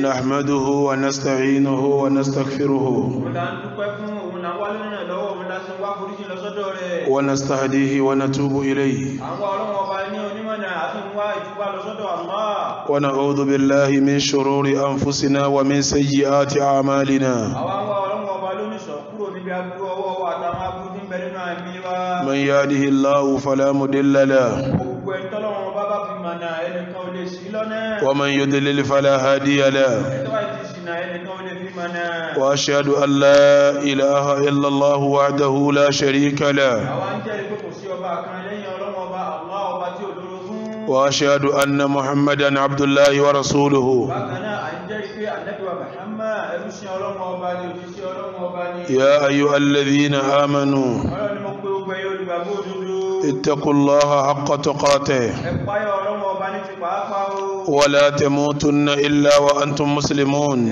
نحمده ونستعينه ونستغفره ونستهديه ونتوب إليه ونعوذ بالله من شرور أنفسنا ومن سيئات أعمالنا من يهده الله فلا مضل له ومن يضلل فلا هادي له وأشهد أن لا إله إلا الله وحده لا شريك له وأشهد أن محمدا عبد الله ورسوله يا أيها الذين آمنوا اتقوا الله حق تقاته ولا تموتن إلا وأنتم مسلمون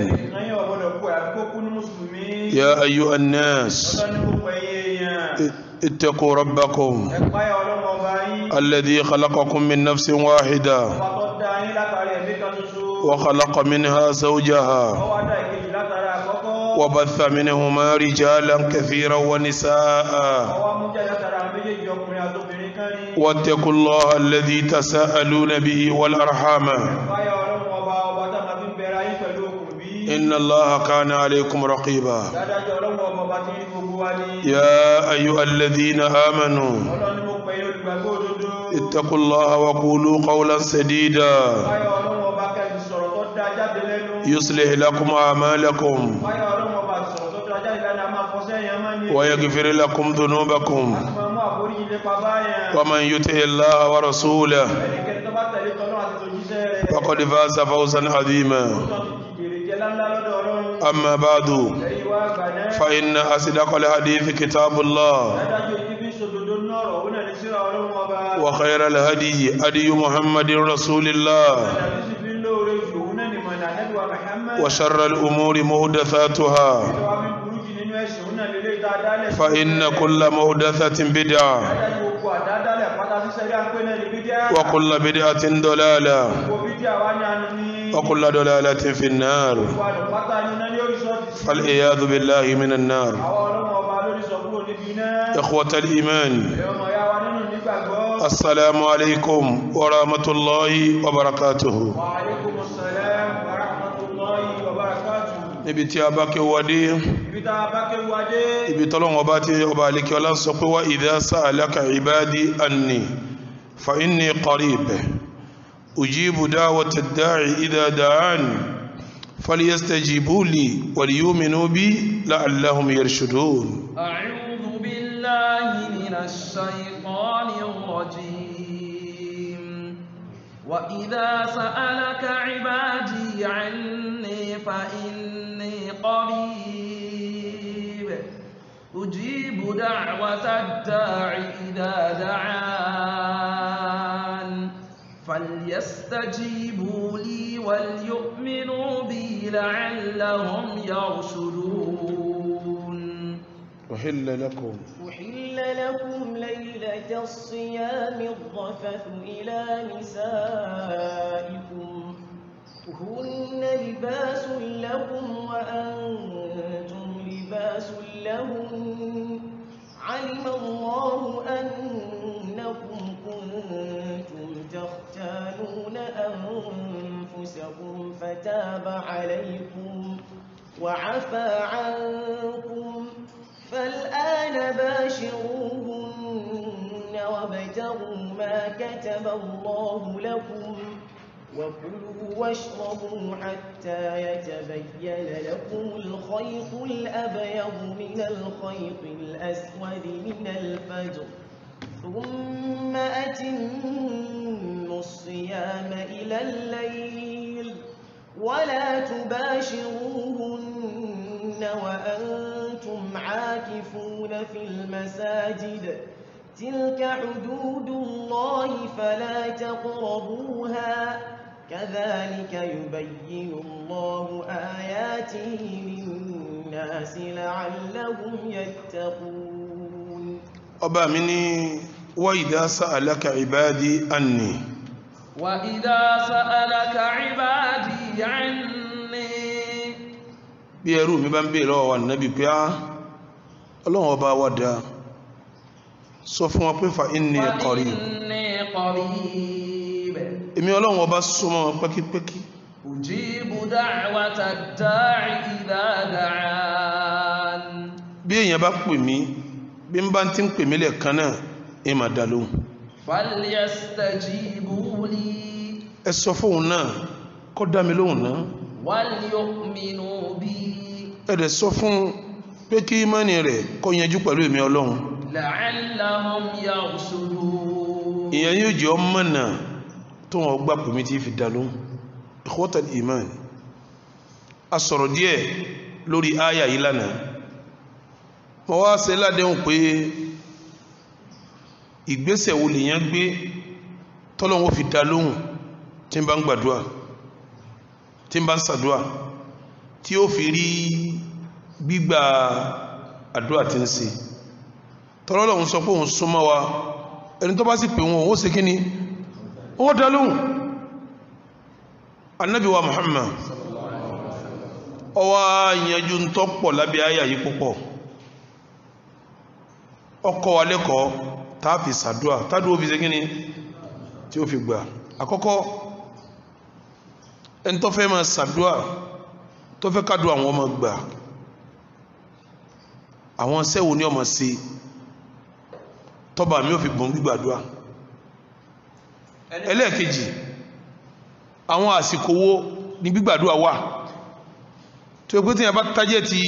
يا أيها الناس اتقوا ربكم الذي خلقكم من نفس واحدة وخلق منها زوجها وبث منهما رجالا كثيرا ونساء واتقوا الله الذي تساءلون به والأرحام إن الله كان عليكم رقيبا يا أيها الذين آمنوا اتقوا الله وقولوا قولا سديدا يصلح لكم أعمالكم ويغفر لكم ذنوبكم ومن يطع الله ورسوله فقد فاز فوزا عظيما أما بعد فإن أصدق الحديث كتاب الله وخير الهدي هدي محمد رسول الله وشر الأمور محدثاتها فإن كل محدثة بدعة وكل بدعة ضلالة وكل ضلالة في النار فالعياذ بالله من النار. إخوة الإيمان السلام عليكم ورحمة الله وبركاته. níbi tí a bá ké wádé ibi tọ́lọ́wọ́ bá tí ọba alikẹ́ ọlá sọ pé wá idha sa'alaka ibadi anni fa inni qarib ujibu da'wata ad-da'i idha da'an falyastajibu li waliyu'minu bi la'allahum yarshudun. A'udhu billahi minash shaytanir rajim. Wa idha sa'alaka ibadi anni fa قريب أجيب دعوة الداع إذا دعان فليستجيبوا لي وليؤمنوا بي لعلهم يرشدون. أحل لكم ليلة الصيام الرفث إلى نسائكم هن لباس لكم وأنتم لباس لهم علم الله أنكم كنتم تختانون أنفسكم فتاب عليكم وعفى عنكم فالآن باشروهن وابتغوا ما كتب الله لكم وكلوا واشربوا حتى يتبين لكم الخيط الأبيض من الخيط الأسود من الفجر ثم أتموا الصيام إلى الليل ولا تباشروهن وأنتم عاكفون في المساجد تلك حدود الله فلا تقربوها كذلك يبين الله آياته للناس لعلهم يتقون. أبا مني وإذا سألك عبادي أني وإذا سألك عبادي عني bí ẹrú mi bá ń bèèrè lọ́wọ́ wa Nábì pé Ọlọ́run ọba wa dá sọ fún wọn pé fa inni qarib èmi Ọlọ́run ọba súnmọ́ wọn pẹ́kípẹ́kí ujibu da'wata da'i idha da'an bí èèyàn bá pè mí bí n bá ti ń pè mí lẹ́ẹ̀kan náà ẹ máa dá lóhùn falyastajibu li ẹ sọ fóun náà kó dá mi lóhùn náà wal yu'minu bi ẹ dẹ̀ sọ fún pé kí ìmánì rẹ̀ kó yanjú pẹ̀lú èmi Ọlọ́run la'allahum yarshudun ìyẹn yóò jẹ́ ọmọ náà tó wọn gbà pè mí tí fi dá lóhùn ikhwatal iman a sọ̀rọ̀ díẹ̀ lórí àyà yìí lánàá mo wá ṣe ládéhùn pé ìgbésẹ̀ wo lèyàn gbé tọ́lọ́wọ́ fi dá lóhùn tí ń bá ń gbàdúrà tí ń bá ń ṣàdúrà tí ó fi rí gbígbà àdúrà tí ń ṣe tọ́lọ́lọ́hun sọ pé òun súnmọ́ wa ẹni tó bá sì pè wọn ó ṣe kí ni ó dá lóhùn Ànábì wa Muhammad ó wá yanjú ń tọ́pọ̀ lábẹ́ àyà yìí púpọ̀ ọkọ̀ wa lẹ́kọ̀ọ́ táà fi sàdúà tádùó fi ṣe kíni tí ó fi gbà àkọ́kọ́ ẹni tó fẹ́ máa sàdúà tó fẹ́ kádùá àwọn ọmọ gbà àwọn sẹ́wò ní ọmọ sí tọ́ba mi ò fi bùn gbígbàdúà ẹlẹ́ẹ̀kejì àwọn àsìkò wo ní gbígbàdúà wà tó yẹ pé tí yẹn bá tájẹ́ ti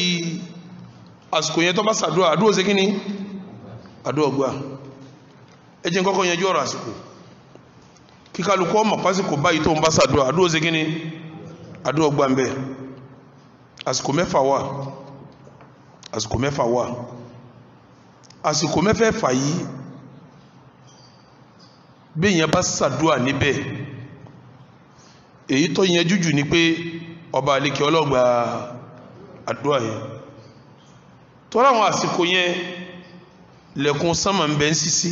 àsìkò yẹn tó bá sàdúà àdúró ṣe kíni àdúrà gbà ẹ jẹ́ kọ́kọ́ yanjú ọ̀rọ̀ àsìkò kí kálukú ọmọ pásìkò báyìí tó ń bá sàdúrà àdúrà ṣe kíni àdúrà gbà ń bẹ àsìkò mẹ́fà wà àsìkò mẹ́fà wà àsìkò mẹ́fẹ̀ẹ̀fà yìí bí èèyàn bá sàdúrà níbẹ̀ èyí tó yẹn jújù ni pé ọba àlekè ọlọ́gba àdúrà yẹn tó láwọn àsìkò yẹn lẹ̀kùn sánmà ń bẹ ń sísí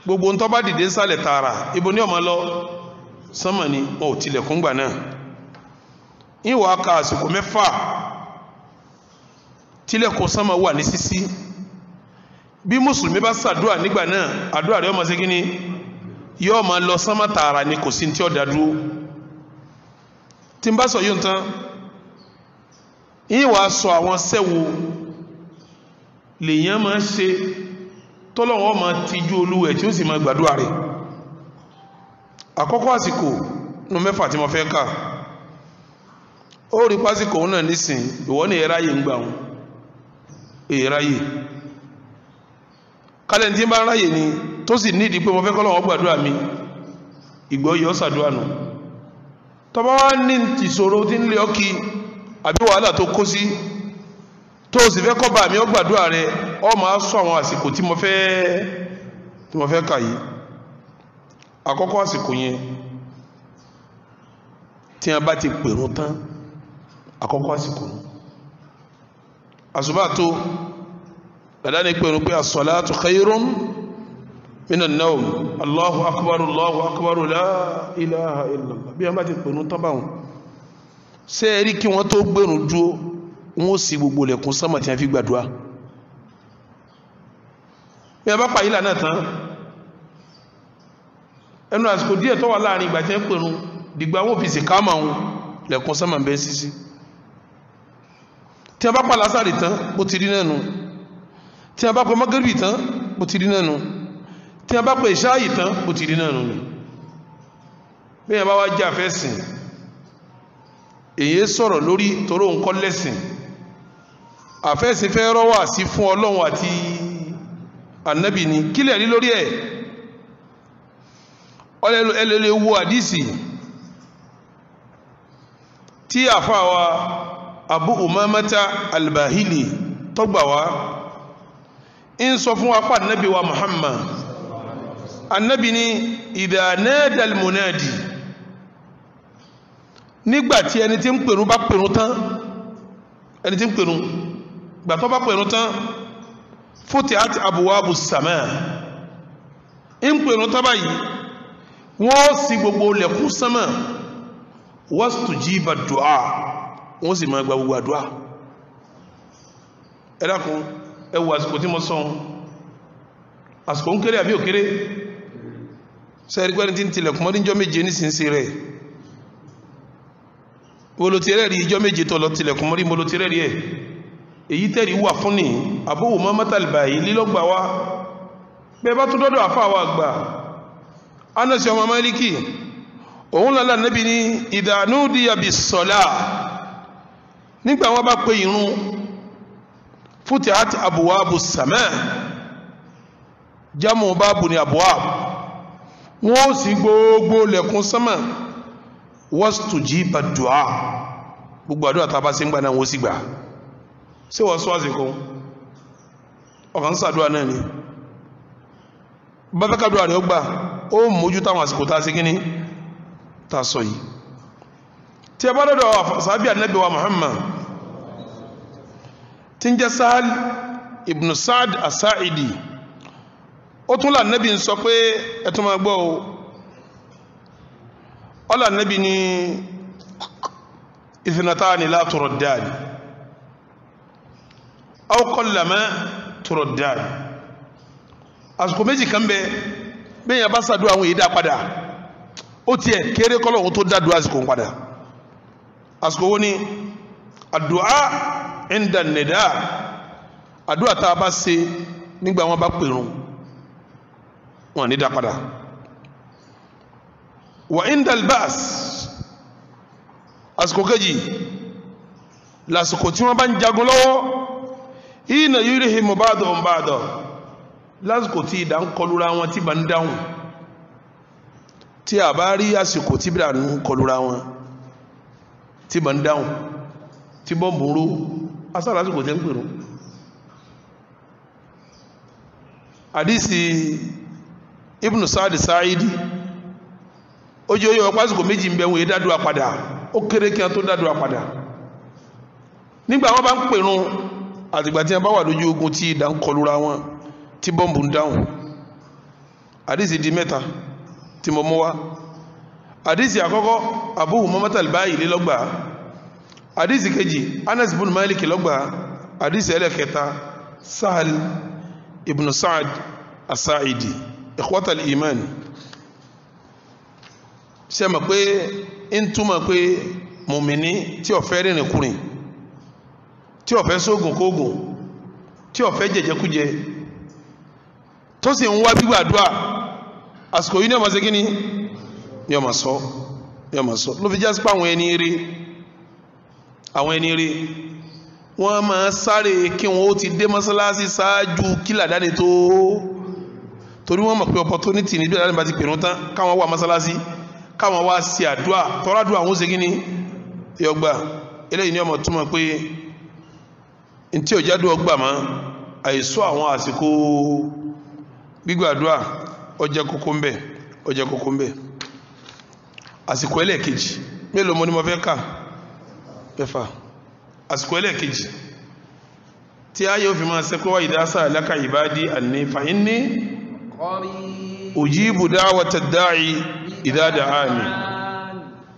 gbogbo ń tó bá dìde sálẹ̀ tààrà ibo ní ọmọ lọ sánmà ni wọn ò tilẹ̀kùn gbà náà ìwà ka àsìkò mẹ́fà tilẹ̀kùn sánmà wà ní sísí bí mùsùlùmí bá sàdúà nígbà náà àdúrà rẹ̀ ọmọ sí kíní yóò máa lọ sánmà tààrà ni kò sí tí ó dá dúró tí n bá sọ yóò tán ìwà sọ àwọn sẹ́wò lèyàn máa ṣe tọ́lọ́wọ́ máa tijú olúwẹ̀ tí ó sì máa gbàdúrà rẹ̀ àkọ́kọ́ àsìkò nínú mẹ́fà tí mo fẹ́ kà ó rí pásìkò náà nísìn ìwọ ní ẹráyè ń gbà wọn ẹráyè kálẹ̀ tí ń bá ráyè ni tó sì nídìí pé mo fẹ́ kọ́lọ́wọ́ gbàdúrà mi ìgbọ́ yọ sàdúrà nù tọ́bá wá ní ìṣòro tí ń lé ọkì àbí wàhálà tó kó sí tó sì fẹ́ kọ́bà mi ó gbàdúrà rẹ ọ máa sọ àwọn àsìkò tí mo fẹ́ kà yìí àkọ́kọ́ àsìkò yẹn tí a bá ti pèrún tán àkọ́kọ́ àsìkò àsùbá tó dàdá ní pèrún pé as-salatu khayrun minan nawm Allahu akbar la ilaha illallah bí a bá ti pèrún tán báwọn ṣe rí kí wọ́n tó gbèrún dúró wọ́n sì gbogbo lẹ̀kùn sánmà tí a fi gbàdúrà bí a bá pàyí lànà tán ẹnu àsìkò díẹ̀ tó wà láàrin ìgbà tí a pèrún dìgbà wọ́n fi sì káàmà wọn lẹ̀kùn sánmà bẹ́ sísí tí a bá pa lásàrì tán bó ti rí nẹ́nu tí a bá pa mọ́gẹ́rì tán bó ti rí nẹ́nu tí a bá pa ìṣáàyì tán bó ti rí nẹ́nu bí a bá wá jẹ́ àfẹ́sìn èyí sọ̀rọ̀ lórí toró nǹkan lẹ́sìn àfẹ́sìn fẹ́ rọ́wà sí fún Ọlọ́run àti Ànábì ni kílẹ̀ rí lórí ẹ̀ ẹlẹ́lẹ́ wo àdísì tí àfáwa Abu Umamata al-Bahili tọ́gbà wá ń sọ fún apá Ànábì wa Muhammad Ànábì ni idha nada al-munadi nígbàtí ẹni tí ń pèrún bá pèrún tán ẹni tí ń pèrún gbàtọ́ bá pèrún tán futihat abwabu samaa ń pèrún tán báyìí wọ́n sì gbogbo lẹ̀kùn sánmà wastujiba du'a wọ́n sì máa gba gbogbo àdúà ẹ dákun ẹ wo àsìkò tí mo sọ àsìkò ń kéré àbí òkéré sẹ́ẹ̀rí pẹ́ni tí ń tilẹ̀kùn mọ́dí ìjọ méje nísinsìnyí rẹ̀ olótìrẹ́ rí ìjọ méje tó lọ tilẹ̀kùn mọ́dí olótìrẹ́ rí ẹ̀ èyí tẹ́rì wà fún ní àbúwò mọ́mọ́tàlìbà yìí lílọ́gbà wá bẹ́ẹ̀ bá tún dọ́dọ̀ àfáwà àgbà Anasi ọmọ Málíkì òun lọ́la Nábì ní idha nudiya bis-salah nígbà wọn bá pe ìrun futihat abwabu as-samaa jamu báàbù ní abwab wọ́n sì gbogbo lẹ̀kùn sánmà wastujiba du'a gbogbo àdúrà tá a bá ṣe ń gbà náà wọ́n sì gbà ṣé wọ́n sọ àsìkò ọkàn sàdúrà náà ni bá fẹ́ kàdúrà rẹ̀ ó gbà ó mójú táwọn àsìkò tá a ṣe kíní tá a sọ yìí tí a bá dọ́dọ̀ sàábì Ànábì wa Muhammad tí ń jẹ́ Sahal ibn Sa'd as-Sa'idi ó tún là Nábì ń sọ pé ẹ̀tún máa gbọ́ ọ là Nábì ní ithnatani la turaddani aw qallama turaddani àsìkò méjì kan bẹ bẹ́ẹ̀ yẹn bá ṣàdúrà àwọn èyí dá padà ó tiẹ̀ kéré kọ́lọ́hún tó dádúrà àsìkò ń padà àsìkò wo ni àdúà inda nida àdúrà tá a bá ṣe nígbà wọn bá pèrún wọn ní dá padà wa inda albas àsìkò kejì lásìkò tí wọn bá ń jagun lọ́wọ́ hina yurihimu ba'duhum ba'da lásìkò tí ìdá ń kọlura wọn tí bá ń dáhùn tí a bá rí àsìkò tí bá ń kọlura wọn tí bá ń dáhùn tí bọ́m̀bù ń ró asára lásìkò tí ń pèrò àdísì Ibn Sa'd Sa'idi ojú oyè ọ̀pá àsìkò méjì ń bẹ̀wọ̀n ìdádúrà padà ó kéré kí wọn tó dádúrà padà nígbà wọn bá ń pèrún àtìgbà tí wọn bá wà lójú ogun tí ìdá ń kọlura wọn tí bọ́m̀bù ń dáhùn àdísì di mẹ́ta tí mo mú wá àdísì àkọ́kọ́ Abu Umamah al-Bahili lọ́gbà àdísì kejì Anas ibn Malik lọ́gbà àdísì ẹlẹ́kẹta Sahal ibn Sa'd as-Sa'idi ikhwatal iman ṣe mọ̀ pé ń túmọ̀ pé mùmìní tí ó fẹ́ rìnrìn kùnrin tí ó fẹ́ sóògùn kóògùn tí ó fẹ́ jẹjẹkújẹ tó sì ń wá gbígbàdúrà àsìkò yìí ní ọmọ sí kí ní ọmọ sọ ló fi já sí pé àwọn ẹni rí wọ́n máa sáré kí wọ́n ó ti dé mọ́sálásí ṣáájú kí làdáni tó torí wọ́n mọ̀ pé opportunity ní bí làdáni bá ti pèrún tán káwọn wà mọ́sálásí káwọn wá sí àdúà tọ́rádùn àwọn ó ṣe kí ní yọgbà eléyìí ní ọmọ túmọ̀ pé n tí ò jádùn ọgbà mọ́ àìsọ àwọn àsìkò gbígbàdúà ọjẹ́ kókó ń bẹ àsìkò ẹlẹ́ẹ̀kejì mélòó mo ní mo fẹ́ kà mẹ́fà àsìkò ẹlẹ́ẹ̀kejì tí a yóò fi máa sẹ́kọ́ wá idha sa'alaka ibadi anni fa inni ujibu da'wata da'i idha da'ani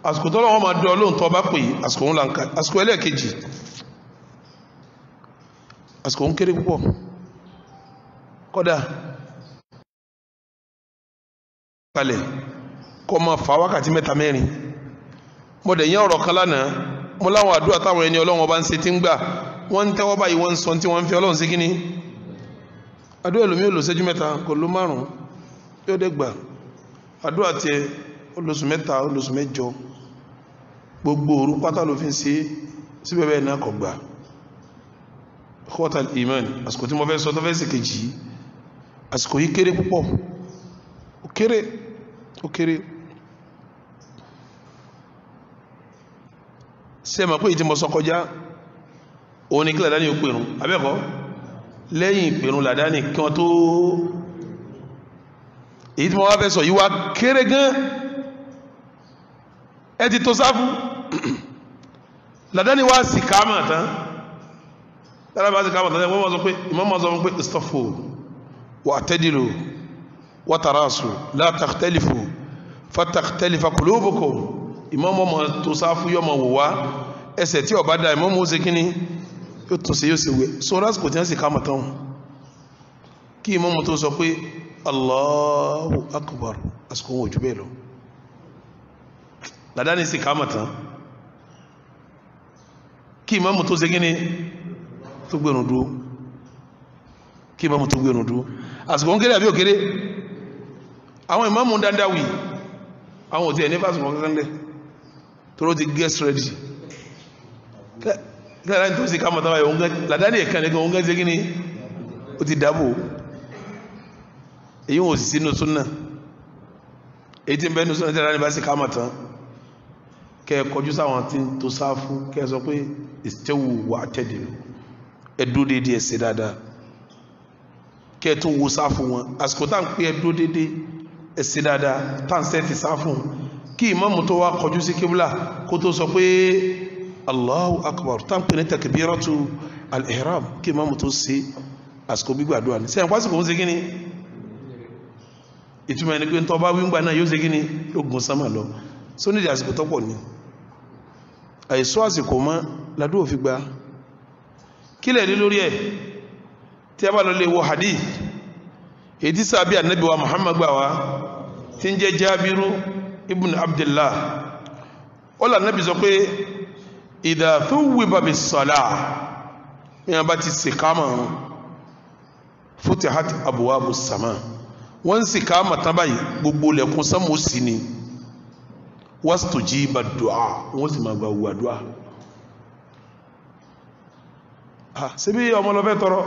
àsìkò tọ́lọ́ wọn máa dọ́ lóhùn tó bá pè àsìkò ń lanka àsìkò ẹlẹ́ẹ̀kejì àsìkò ń kéré púpọ̀ kọ́dà kalẹ̀ kọ́ ma fa wákàtí mẹ́ta mẹ́rin mo dẹ̀ yẹn ọ̀rọ̀ kan lánàá mo láwọn àdúrà táwọn ẹni ọlọ́run ọba ń ṣe tí ń gbà wọ́n ń tẹ́wọ́ báyìí wọ́n ń sọ tí wọ́n ń fi ọlọ́run sí kíní àdúrà ẹlòmí olùsẹ́jú mẹ́ta kò ló márùn-ún yóò dẹ̀ gbà àdúrà tiẹ̀ olóṣù mẹ́ta olóṣù mẹ́jọ gbogbo òru pátá ló fi ń ṣe síbẹ̀ bẹ́ẹ̀ náà kò gbà kọ́tà ìmán àsìkò tí mo fẹ́ sọ tó fẹ́ sì kejì àsìkò yìí kéré púpọ̀ ó kéré ṣe mọ̀ pé ìtí mo sọ kọjá òun ni kí làdáni ó pèrún abẹ́kọ́ lẹ́yìn ìpèrún làdáni kí wọ́n tó èyí tí mo wá fẹ́ sọ yìí wá kéré gan ẹ ti tó sáfù làdáni wá sì káàmà tán lára bá sì káàmà tán wọ́n mọ́ sọ pé ìmọ̀ mọ́ sọ pé istaghfiru wa'tadilu watarasu la takhtalifu fatakhtalifa qulubukum ìmáàmù ma tó sáfù yọ ma wò wá ẹsẹ̀ tí ó bá dá ìmáàmù ó ṣe kíní yóò tún ṣe yóò ṣe wé so lásìkò tí wọ́n sì ká mọ̀ tán kí ìmáàmù tó sọ pé Allahu akbar àsìkò wọn ò jù bẹ́ẹ̀ lọ ládàáni sì ká mọ̀ tán kí ìmáàmù tó ṣe kíní tó gbẹ̀rún dúró kí ìmáàmù tó gbẹ̀rún dúró àsìkò ń kéré àbí òkéré àwọn ìmáàmù dáadáa wì àwọn òtí ẹ̀ ní fásitì wọn kankan lẹ́ tó ló ti get ready kílára ní tó sì ká mọ̀ tán báyìí ládàáni ẹ̀kan lẹ́gbẹ̀ẹ́ òun gẹ́ ṣe kíní ó ti dábò èyí wọn ò sì sínú súnà èyí tí ń bẹ́ẹ̀ ní súnà tí ládàáni bá sì ká mọ̀ tán kẹ́ ẹ kọjú sáwọn tí ń tó sáfù kẹ́ ẹ sọ pé istawu wa'tadilu ẹdú dédé ẹsẹ̀ dáadáa kẹ́ ẹ tún wo sáfù wọn àsìkò tá à ń pé ẹdú dédé ẹsẹ̀ dáadáa tá à ń sẹ́ẹ̀tì sáfù kí ìmáàmù tó wá kọjú sí kíbùlà kó tó sọ pé Allahu akbar tá à ń pè ní takbiratu al-ihram kí ìmáàmù tó ṣe àsìkò gbígbàdúrà ní sẹ́yìn pásìkò ń ṣe kí ni ìtumọ̀ ẹni pé ń tọ́ bá wíńgbà náà yóò ṣe kí ni ló gun sánmà lọ sónídìí àsìkò tọ́pọ̀ ni àìsọ́ àsìkò mọ́ ládó òfin gba kílẹ̀ ní lórí ẹ̀ tí a bá lọ lè wo hadith èyí tí sàbí ànábì wa Muhammad gbà wá tí ń jẹ́ Jábírú ibn Abdullah ó là nábì sọ pé idha thuwiba bis-salah ní a bá ti sì káàmà futihat abwabu sama wọ́n sì káàmà tán báyìí gbogbo lẹ́kùn sánmò sí ni wastujiba du'a wọ́n sì máa gba owó àdúrà síbí ọmọ lọ́fẹ́ tọrọ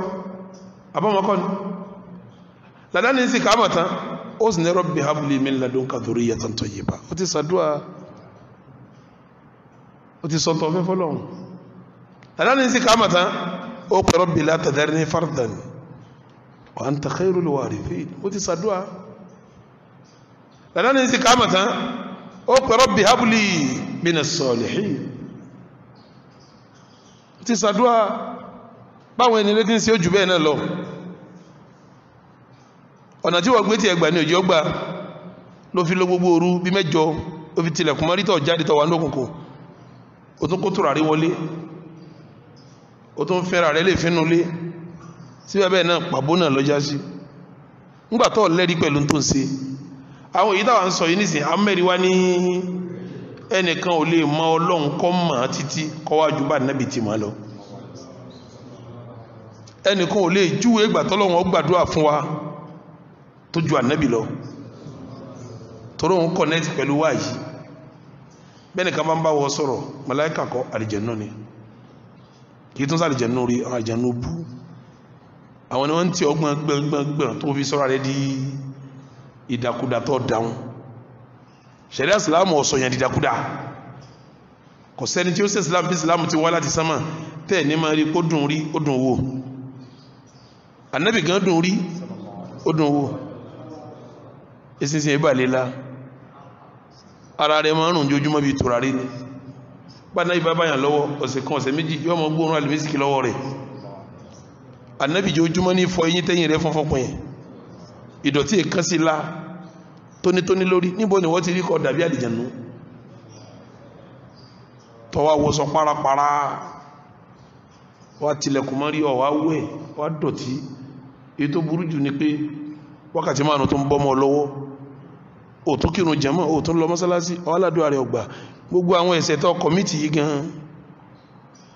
abọ́mọkọ́ ni ládání sí káàmà tán ó sì ní rabbi habli min ladunka dhurriyatan tayyiba ó ti sàdúà ó ti sọ́tọ̀ fẹ́ fọ́lọ́run ládání sí káàmà tán ó pẹ̀ rabbi la tadharni fardan wa anta khairul warithin ó ti sàdúà ládání sí káàmà tán ó pẹ̀ rabbi habli minas salihin ó ti sàdúà báwọn ẹni létí ń ṣe ojú bẹ́ẹ̀ náà lọ ọ̀nà tí wọ́n gbé tí ẹgbà ní òjò gbà ló fi lọ gbogbo òru bí mẹ́jọ ó fi tilẹ̀kùn mọ́rítọ̀ jáde tọ̀ wà ní òkùnkùn ó tún kó tùràrí wọlé ó tún fẹ́ra rẹ̀ lè fínú lé síbẹ̀ bẹ́ẹ̀ náà pàbó náà lọ́jà sí ńgbà tó lẹ́rí pẹ̀lú tó ń ṣe àwọn èyí táwa ń sọ yìí nísìn amẹ́rí wá ní ẹnìkan ò lè mọ ọlọ́run kọ́ mọ̀ títí kọ́wájú bá nábì tí mọ́ lọ ẹnìkan ò lè júwe ìgbà tọ́lọ́run ó gbàdúrà fún wa tó ju ànábì lọ torí òun kọ̀nẹ́tì pẹ̀lú wáyìí bẹ́ẹ̀ni ká bá ń bá wọ sọ̀rọ̀ màláíkà kọ́ àlìjẹ̀nú ni kì í tún sí àlìjẹ̀nú rí àlìjẹ̀nú bú àwọn ni wọ́n ti ọgbọ́n gbẹ̀ngbẹ̀ngbẹ̀n tó fi sọ́ra rẹ̀ di ìdàkudà tó dáhùn ṣẹ̀ríà ìsìlámù ọ̀sọ̀ yẹn dìdàkudà kò sẹ́ni tí ó ṣe ìsìlámù bí ìsìlámù ti wá láti sánmà tẹ́ẹ̀ ní máa rí kó dùn rí ó dùn wò ànábì gan dùn rí ó dùn wò ìsinsin ìbà lílá ara rẹ̀ máa ń rùn jójúmọ́ bí tùràrí ní báná ìbá báyàn lọ́wọ́ ọ̀sẹ̀ kan ọ̀sẹ̀ méjì yọ́ mọ́ gbóòrùn alìmísìkì lọ́wọ́ rẹ̀ ànábì jójúmọ́ ní fọ eyín tẹ́yìn rẹ̀ fọ́nfọ́pọ̀ yẹn ìdọ̀tí èkán sí lá tónítóní lórí níbo ni wọ́n ti rí kọ́ dàbí àlìjànú tọ́wọ́ wọ́sọ párapàra wá tilẹ̀kùn mọ́rí ọ̀wá wẹ̀ wá dọ̀tí èyí tó burú jù ni pé wákàtí márùn tó ń bọ́ mọ́ lọ́wọ́ ó tún kírun jàmá ó tún lọ mọ́sálásí ọládùá rẹ̀ ọgbà gbogbo àwọn ẹ̀ṣẹ̀ tó kọ̀mítì yìí gan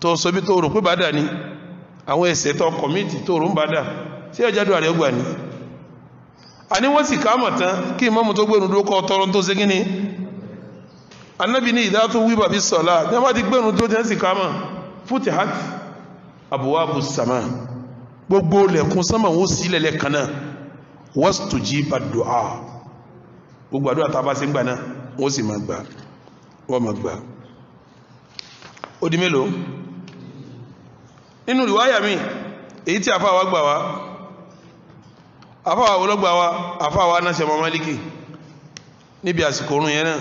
tó sọ bí tó rò pé bàdà ni àwọn ẹ̀ṣẹ̀ tó kọ̀mítì tó rò ń bàdà sí ẹjádùá rẹ̀ ọgbà ni a ní wọ́n sì káàmọ̀ tán kí ìmáàmù tó gbẹ̀rún dúró kọ́ tọrọ tó ṣe gíní anábì ní ìdá tó wíbà bí sọ̀lá ní wọ́n ti gbẹ̀rún tó jẹ́ sì káàmọ̀ futihat abwabu sama gbogbo lẹ̀kùn sánmà wọ́n sí lẹ̀lẹ̀ kan náà wastujiba du'a gbogbo àdúrà tàbá sí gbà náà wọ́n sì máa gbà wọ́n máa gbà ó di mélòó nínú ìwáyà mi èyí tí àfáà gbà wá àfáà olóògbà wá àfáà náà ṣe mọ́ Málíkì níbi àsìkò orun yẹn náà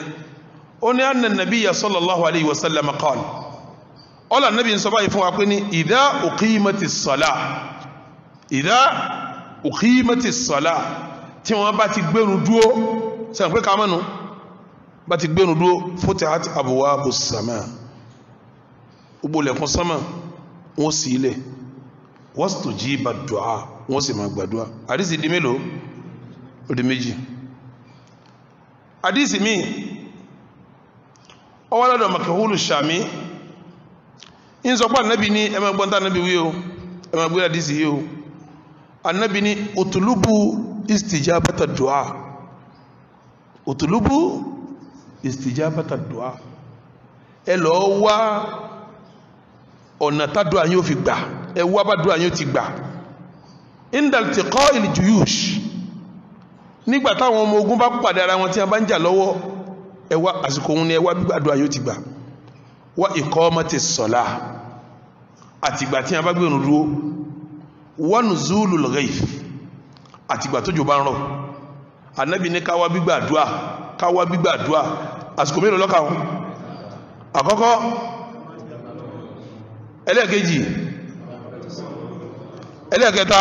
ó ní anna nabiyya sallallahu alayhi wa sallam qala ọlá nàbí ń sọ báyìí fún wa pé ní idha uqimatis salah idha uqimatis salah tí wọ́n bá ti gbẹ̀rún dúó sẹ́yìn pé kàmọ́nù bá ti gbénu dúró futihat abwabus sama gbogbo lẹ̀kùn sánmà wọ́n sì ilẹ̀ wastujiba du'a wọ́n sì máa gbàdúrà àdísì di mélòó ó di méjì àdísì mi ọwọ́ lọ́dọ̀ Makahulu Shami in sọ pé Ànábì ní ẹ máa gbọ́n tá Ànábì wí o ẹ máa gbé àdísì yìí o Ànábì ní utulubu istijabata du'a utulubu istijabata du'a ẹ lọ wá ọ̀nà tádùá yóò fi gbà ẹ wá bá dùá yóò ti gbà indal tiqa'il juyush nígbà táwọn ọmọ ogun bá pàdé ara wọn tí a bá ń jà lọ́wọ́ ẹ wá àsìkò òun ni ẹ wá bí dùá yóò ti gbà wá iqamatis salah àtìgbà tí a bá gbẹ̀rún dúró wa nuzulul ghayth àtìgbà tójò bá ń rọ̀ Ànábì ní ká wá gbígbà dùá àsìkò mélòó lọ́kà wọn àkọ́kọ́ ẹlẹ́ẹ̀kejì ẹlẹ́ẹ̀kẹta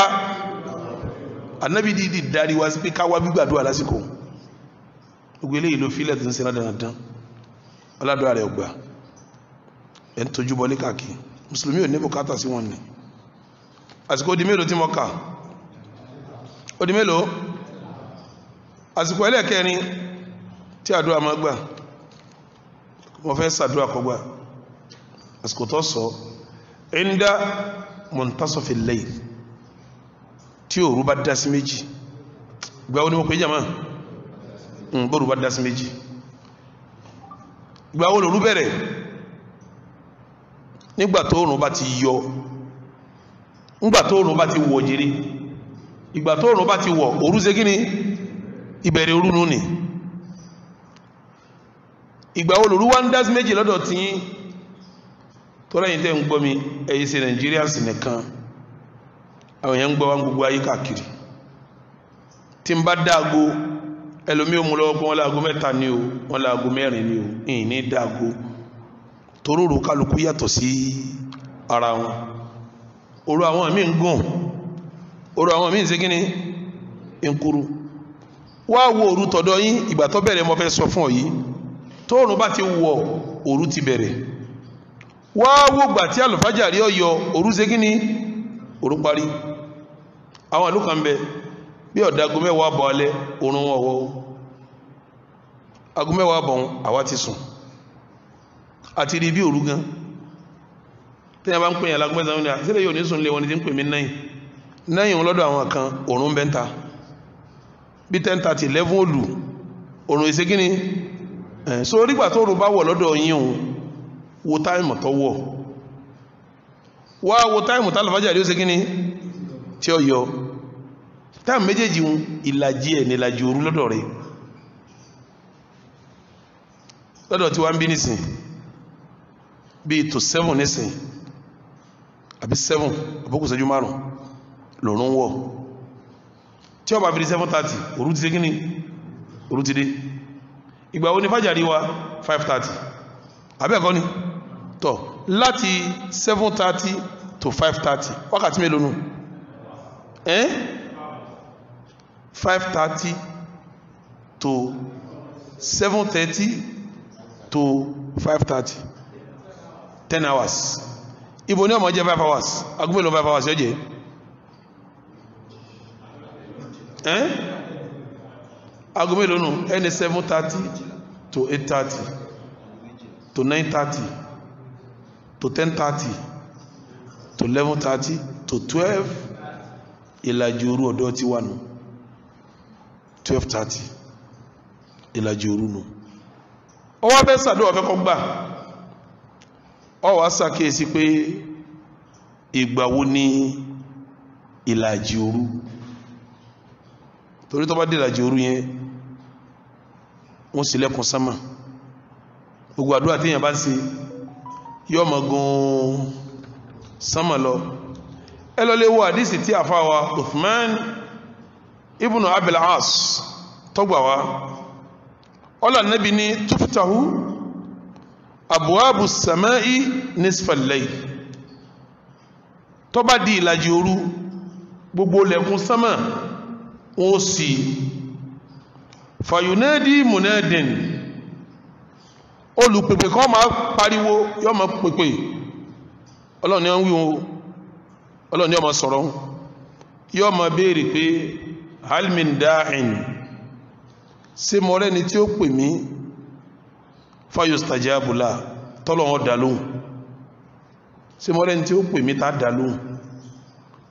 Ànábì dídì darí wá sí pé ká wá gbígbàdúrà lásìkò gbogbo eléyìí ló fílẹ̀ tó ń ṣe ládàádán ọládùá rẹ̀ ọgbà ẹ̀ ń tójú bọlé káàkiri mùsùlùmí ò ní bùkátà sí wọn ni àsìkò di mélòó tí mo kà ó di mélòó àsìkò ẹlẹ́ẹ̀kẹrin tí àdúrà máa gbà mo fẹ́ ṣàdúrà kọgbà àsìkò tó sọ inda muntasafi al-layl tí òru bá dá sí méjì ìgbà wo ni mo pè jàmá bóru bá dá sí méjì ìgbà wo lòru bẹ̀rẹ̀ nígbà tó òrùn bá ti yọ nígbà tó òrùn bá ti wọ̀ jẹ́rí ìgbà tó òrùn bá ti wọ̀ òru ṣe kíni ìbẹ̀rẹ̀ òru nù ní ìgbà wo lòru wá ń dá sí méjì lọ́dọ̀ tí tó lẹ́yìn tẹ́ ń gbọ́ mi ẹ̀yí sí Nàìjíríà sí nìkan àwọn èèyàn ń gbọ́ wọn gbogbo ayé káàkiri tí ń bá dáago ẹlòmí ò mú lọ́wọ́ pé wọ́n láago mẹ́ta ní o wọ́n láago mẹ́rin ní o ìyìn ní dáago toróró kálukú yàtọ̀ sí ara wọn òru àwọn míì ń gùn òru àwọn míì ń ṣe kíni ń kúrú wá wo òru tọ̀dọ̀ yín ìgbà tó bẹ̀rẹ̀ mo fẹ́ sọ fún ọ yìí tóòrùn bá ti wọ̀ òru ti bẹ̀rẹ̀ wá wó gbà tí àlùfájàrí ọyọ òru ṣe kíni òru parí àwọn ìlú kan bẹ bí ọ̀dágun mẹ́wàá bọ̀ alẹ́ òrùn wọn wọ́ agun mẹ́wàá bọ̀ àwa ti sùn àti rí bí òru gan tí a bá ń pè yàn lágún mẹ́sàn-án ní àtílẹ̀ yóò ní sùn lé wọn ni tí ń pè mí náyìn lọ́dọ̀ àwọn kan òrùn bẹ́ńta bí 10:30 11 òlù òrùn ìṣe kíni so orígbà tó òrùn bá wọ̀ lọ́dọ̀ yín òun wo táìmù tó wọ̀ wá wo táìmù tálàfájà rí ó ṣe kíní tí ó yọ táìmù méjèèjì ń ìlàjì ẹ̀ nílàjì òru lọ́dọ̀ rẹ̀ lọ́dọ̀ tí wá ń bí nìsìn bí tó 7 nìsìn àbí 7 àbókùsẹ́jú 5 lòrún wọ̀ tí ó bá fi di 7:30 òru ti ṣe kíní òru ti dé ìgbà wo ni fájà rí wa 5:30 àbẹ́ẹ̀kọ́ ni tọ́ láti 7:30 to 5:30 wákàtí mélòó nù 5:30 to 7:30 to 5:30 10 hours ibo ní ọmọ jẹ́ 5 hours agúnmẹ́lò 5 hours yóò jẹ́ agúnmẹ́lò nù ẹni 7:30 to 8:30 to 9:30 to 10:30 to 11:30 to 12 ìlàjì òru ọ̀dọ̀ ti wà nù 12:30 ìlàjì òru nù ọwọ́ bẹ́ sàdó ọ̀fẹ́ kọ́ gbà ọwọ́ sàkíyèsí pé ìgbàwo ni ìlàjì òru torí tó bá dé ìlàjì òru yẹn wọ́n sì lẹ́kùn sánmà gbogbo àdúrà tí èèyàn bá ṣe yóò mọ̀ gun sánmà lọ ẹ lọ lè wo àdísì tí àfáwà Uthman ibn Abil As tọ́gbà wá ọlá Nábì ní tuftahu abwabu samai nisfal layl tó bá di ìlàjì òru gbogbo lẹ̀kùn sánmà wọ́n sì fayunadi munadin olùpèpè kan máa pariwo yóò máa pèpè Ọlọ́run ni wọ́n wí wọn Ọlọ́run ni wọ́n máa sọ̀rọ̀ yóò máa béèrè pé hal min da'in ṣé mo rẹ́ni tí ó pè mí fayustajabu la tọ́lọ́wọ́n dá lóhùn ṣé mo rẹ́ni tí ó pè mí tá dá lóhùn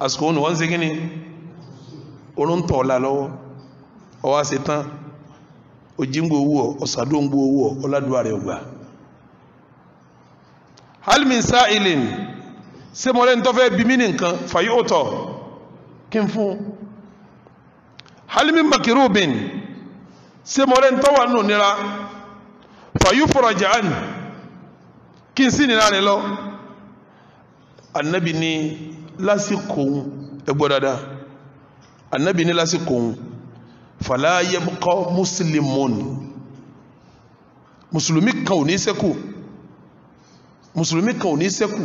àsìkò òun wọ́n ń ṣe kí ni orún tọ̀ ọ̀la lọ́wọ́ ọwá ṣe tán òjíngbò owó ọ̀sàdóngbò owó ọládùá rẹ̀ ọgbà hal min sa'ilin ṣé mo rẹ́ni tó fẹ́ bí mí ní nǹkan fàyí òtọ̀ kí n fún hal min makirubin ṣé mo rẹ́ni tó wà nù nira fàyí furaja an kí n sí nira rẹ̀ lọ annabi ni lásìkò ẹgbọ́ dáadáa annabi ní lásìkò fala yabqa muslimun musulumi kan ò ní ṣẹ́kù musulumi kan ò ní ṣẹ́kù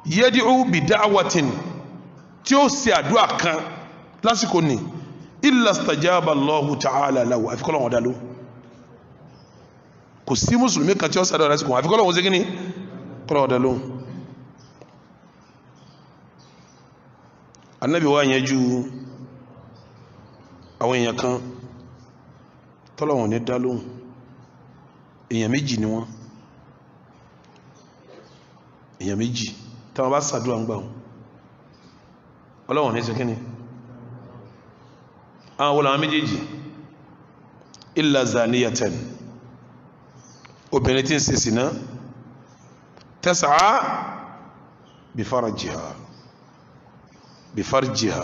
yad'u bi da'watin tí ó ṣe àdúrà kan lásìkò ní illa stajaba Allahu ta'ala lahu àfikọ́lọ̀ wọn dáló kò sí musulumi kan tí ó ṣàdúrà lásìkò àfikọ́lọ̀ wọn ṣe gíní kọ́lọ̀ wọn dáló annabi wá yanjú àwọn èèyàn kan tọ́lọ̀wọ̀n ní dá lóhùn èèyàn méjì ni wọ́n èèyàn méjì táwọn bá sàdúrà ń gbà wọn ọlọ́wọ̀n ní ṣe kíni àwọn wọ́n àwọn méjèèjì illa zaniyatan obìnrin tí ń ṣe sìná tas'a bifarjiha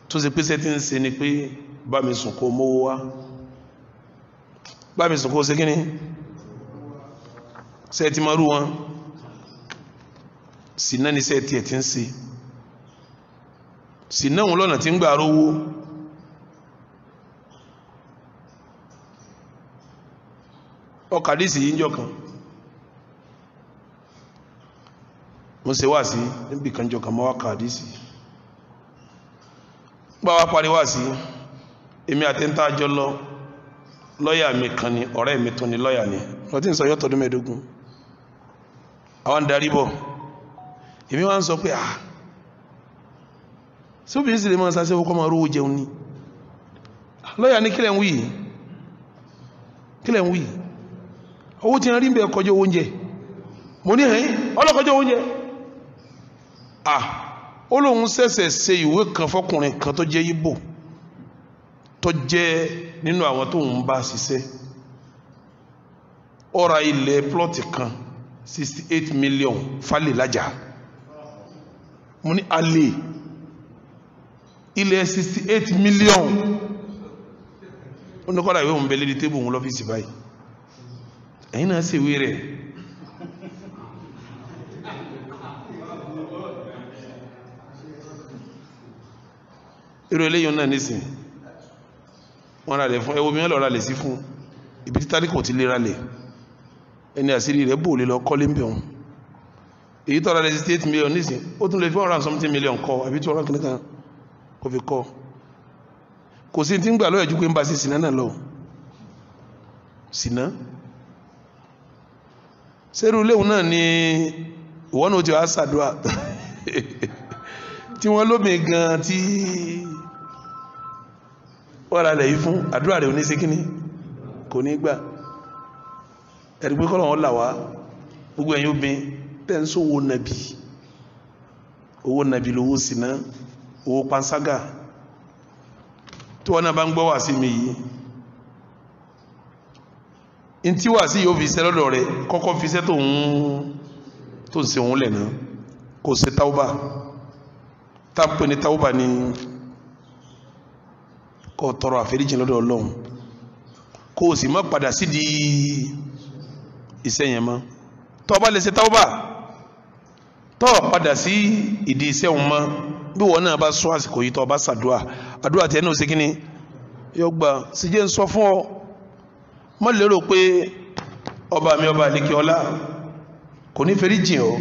tó ṣe pèsè tí ń ṣe ni pé bá mi sùn kó mówó wá bá mi sùn kó ṣe kíní ṣe ti marú wọn sínà ní ṣe tí ẹ̀ tí ń ṣe sínà wọn lọ́nà tí ń gbà rówó ọkàdísì yíjọ kan mo ṣe wá sí níbi kan jọ kan mọ́ wá kàdísì gbá wá parí wá sí èmi àtẹ́ntà àjọ lọ lọ́yà mi kan ni ọ̀rẹ́ mi tó ni lọ́yà ni lọ́tí ń sọ yọ́ tọdún mẹ́ẹ̀dógún àwọn darí bọ̀ èmi wá ń sọ pé sóbìnrin sì lè máa sáṣẹ́ fún kọ́mọ rówó jẹun ni lọ́yà ní kílẹ̀ ń wí owó tí ń rí ń bẹ kọjọ́ oúnjẹ mo ní ẹ̀yìn ọlọ́kọjọ́ oúnjẹ ó lóun ṣẹ̀ṣẹ̀ ṣe ìwé kan fọ́kùnrin kan tó jẹ́ Ìgbò tó jẹ́ nínú àwọn tó ń bá ṣiṣẹ́ ó ra ilẹ̀ plọ́tì kan 68 million falẹ̀ lájà mo ní alẹ́ ilẹ̀ 68 million ó ní kọ́dà ìwé òun bẹ lédi tébù òun lọ́fíìsì báyìí ẹ̀yin náà ṣèwé rẹ̀ irú eléyìn náà nísìn wọ́n rà lẹ̀ fún ẹwọ́ mi lọ́ra lẹ̀ sí fún ibi títàrí kò ti lè ra lẹ̀ ẹni àṣírí rẹ̀ bò lè lọ kọ́lé ń bẹ̀ wọn èyí tọ́ra lẹ̀ 68 million nísìn ó tún lè fi 100 million kọ́ àbí 200 kìnnìkan kò fi kọ́ kò sí tí ń gbà lọ́yẹ̀ jú pé ń bá sí sínà náà lọ sínà sẹ́rù léwu náà ni ìwọ́n náà ti wá sàdúà tí wọ́n lómi gan tí wọ́n ra lẹ̀ yìí fún àdúrà rẹ̀ ò ní ṣe kíní kò ní gbà ẹ̀rí pé kọ́lọ̀ wọn là wá gbogbo ẹ̀yin obìnrin tẹ́ ń sọ owó nàbì lówó sínà owó panṣágà tí wọ́n náà bá ń gbọ́ wà sí mi yìí in tí wà sí yóò fi iṣẹ́ lọ́dọ̀ rẹ̀ kọ́kọ́ fi iṣẹ́ tó ń ṣe òun lẹ̀ náà kò ṣe táúbà tápẹ́ ní táúbà ní kó tọrọ àforíjì lọ́dọ̀ Ọlọ́run kó o sì má padà sí di iṣẹ́ yẹn mọ́ tó bá lè ṣe táúbà tó padà sí ìdí iṣẹ́ òun mọ́ bí wọ́n náà bá sọ àsìkò yìí tó bá ṣàdúà àdúrà tí ẹnu ṣe kí ni yóò gbà sí jẹ́ ń sọ fún ọ mọ́ lérò pé ọba mi ọba àlékè ọlá kò ní foríjìn ọ́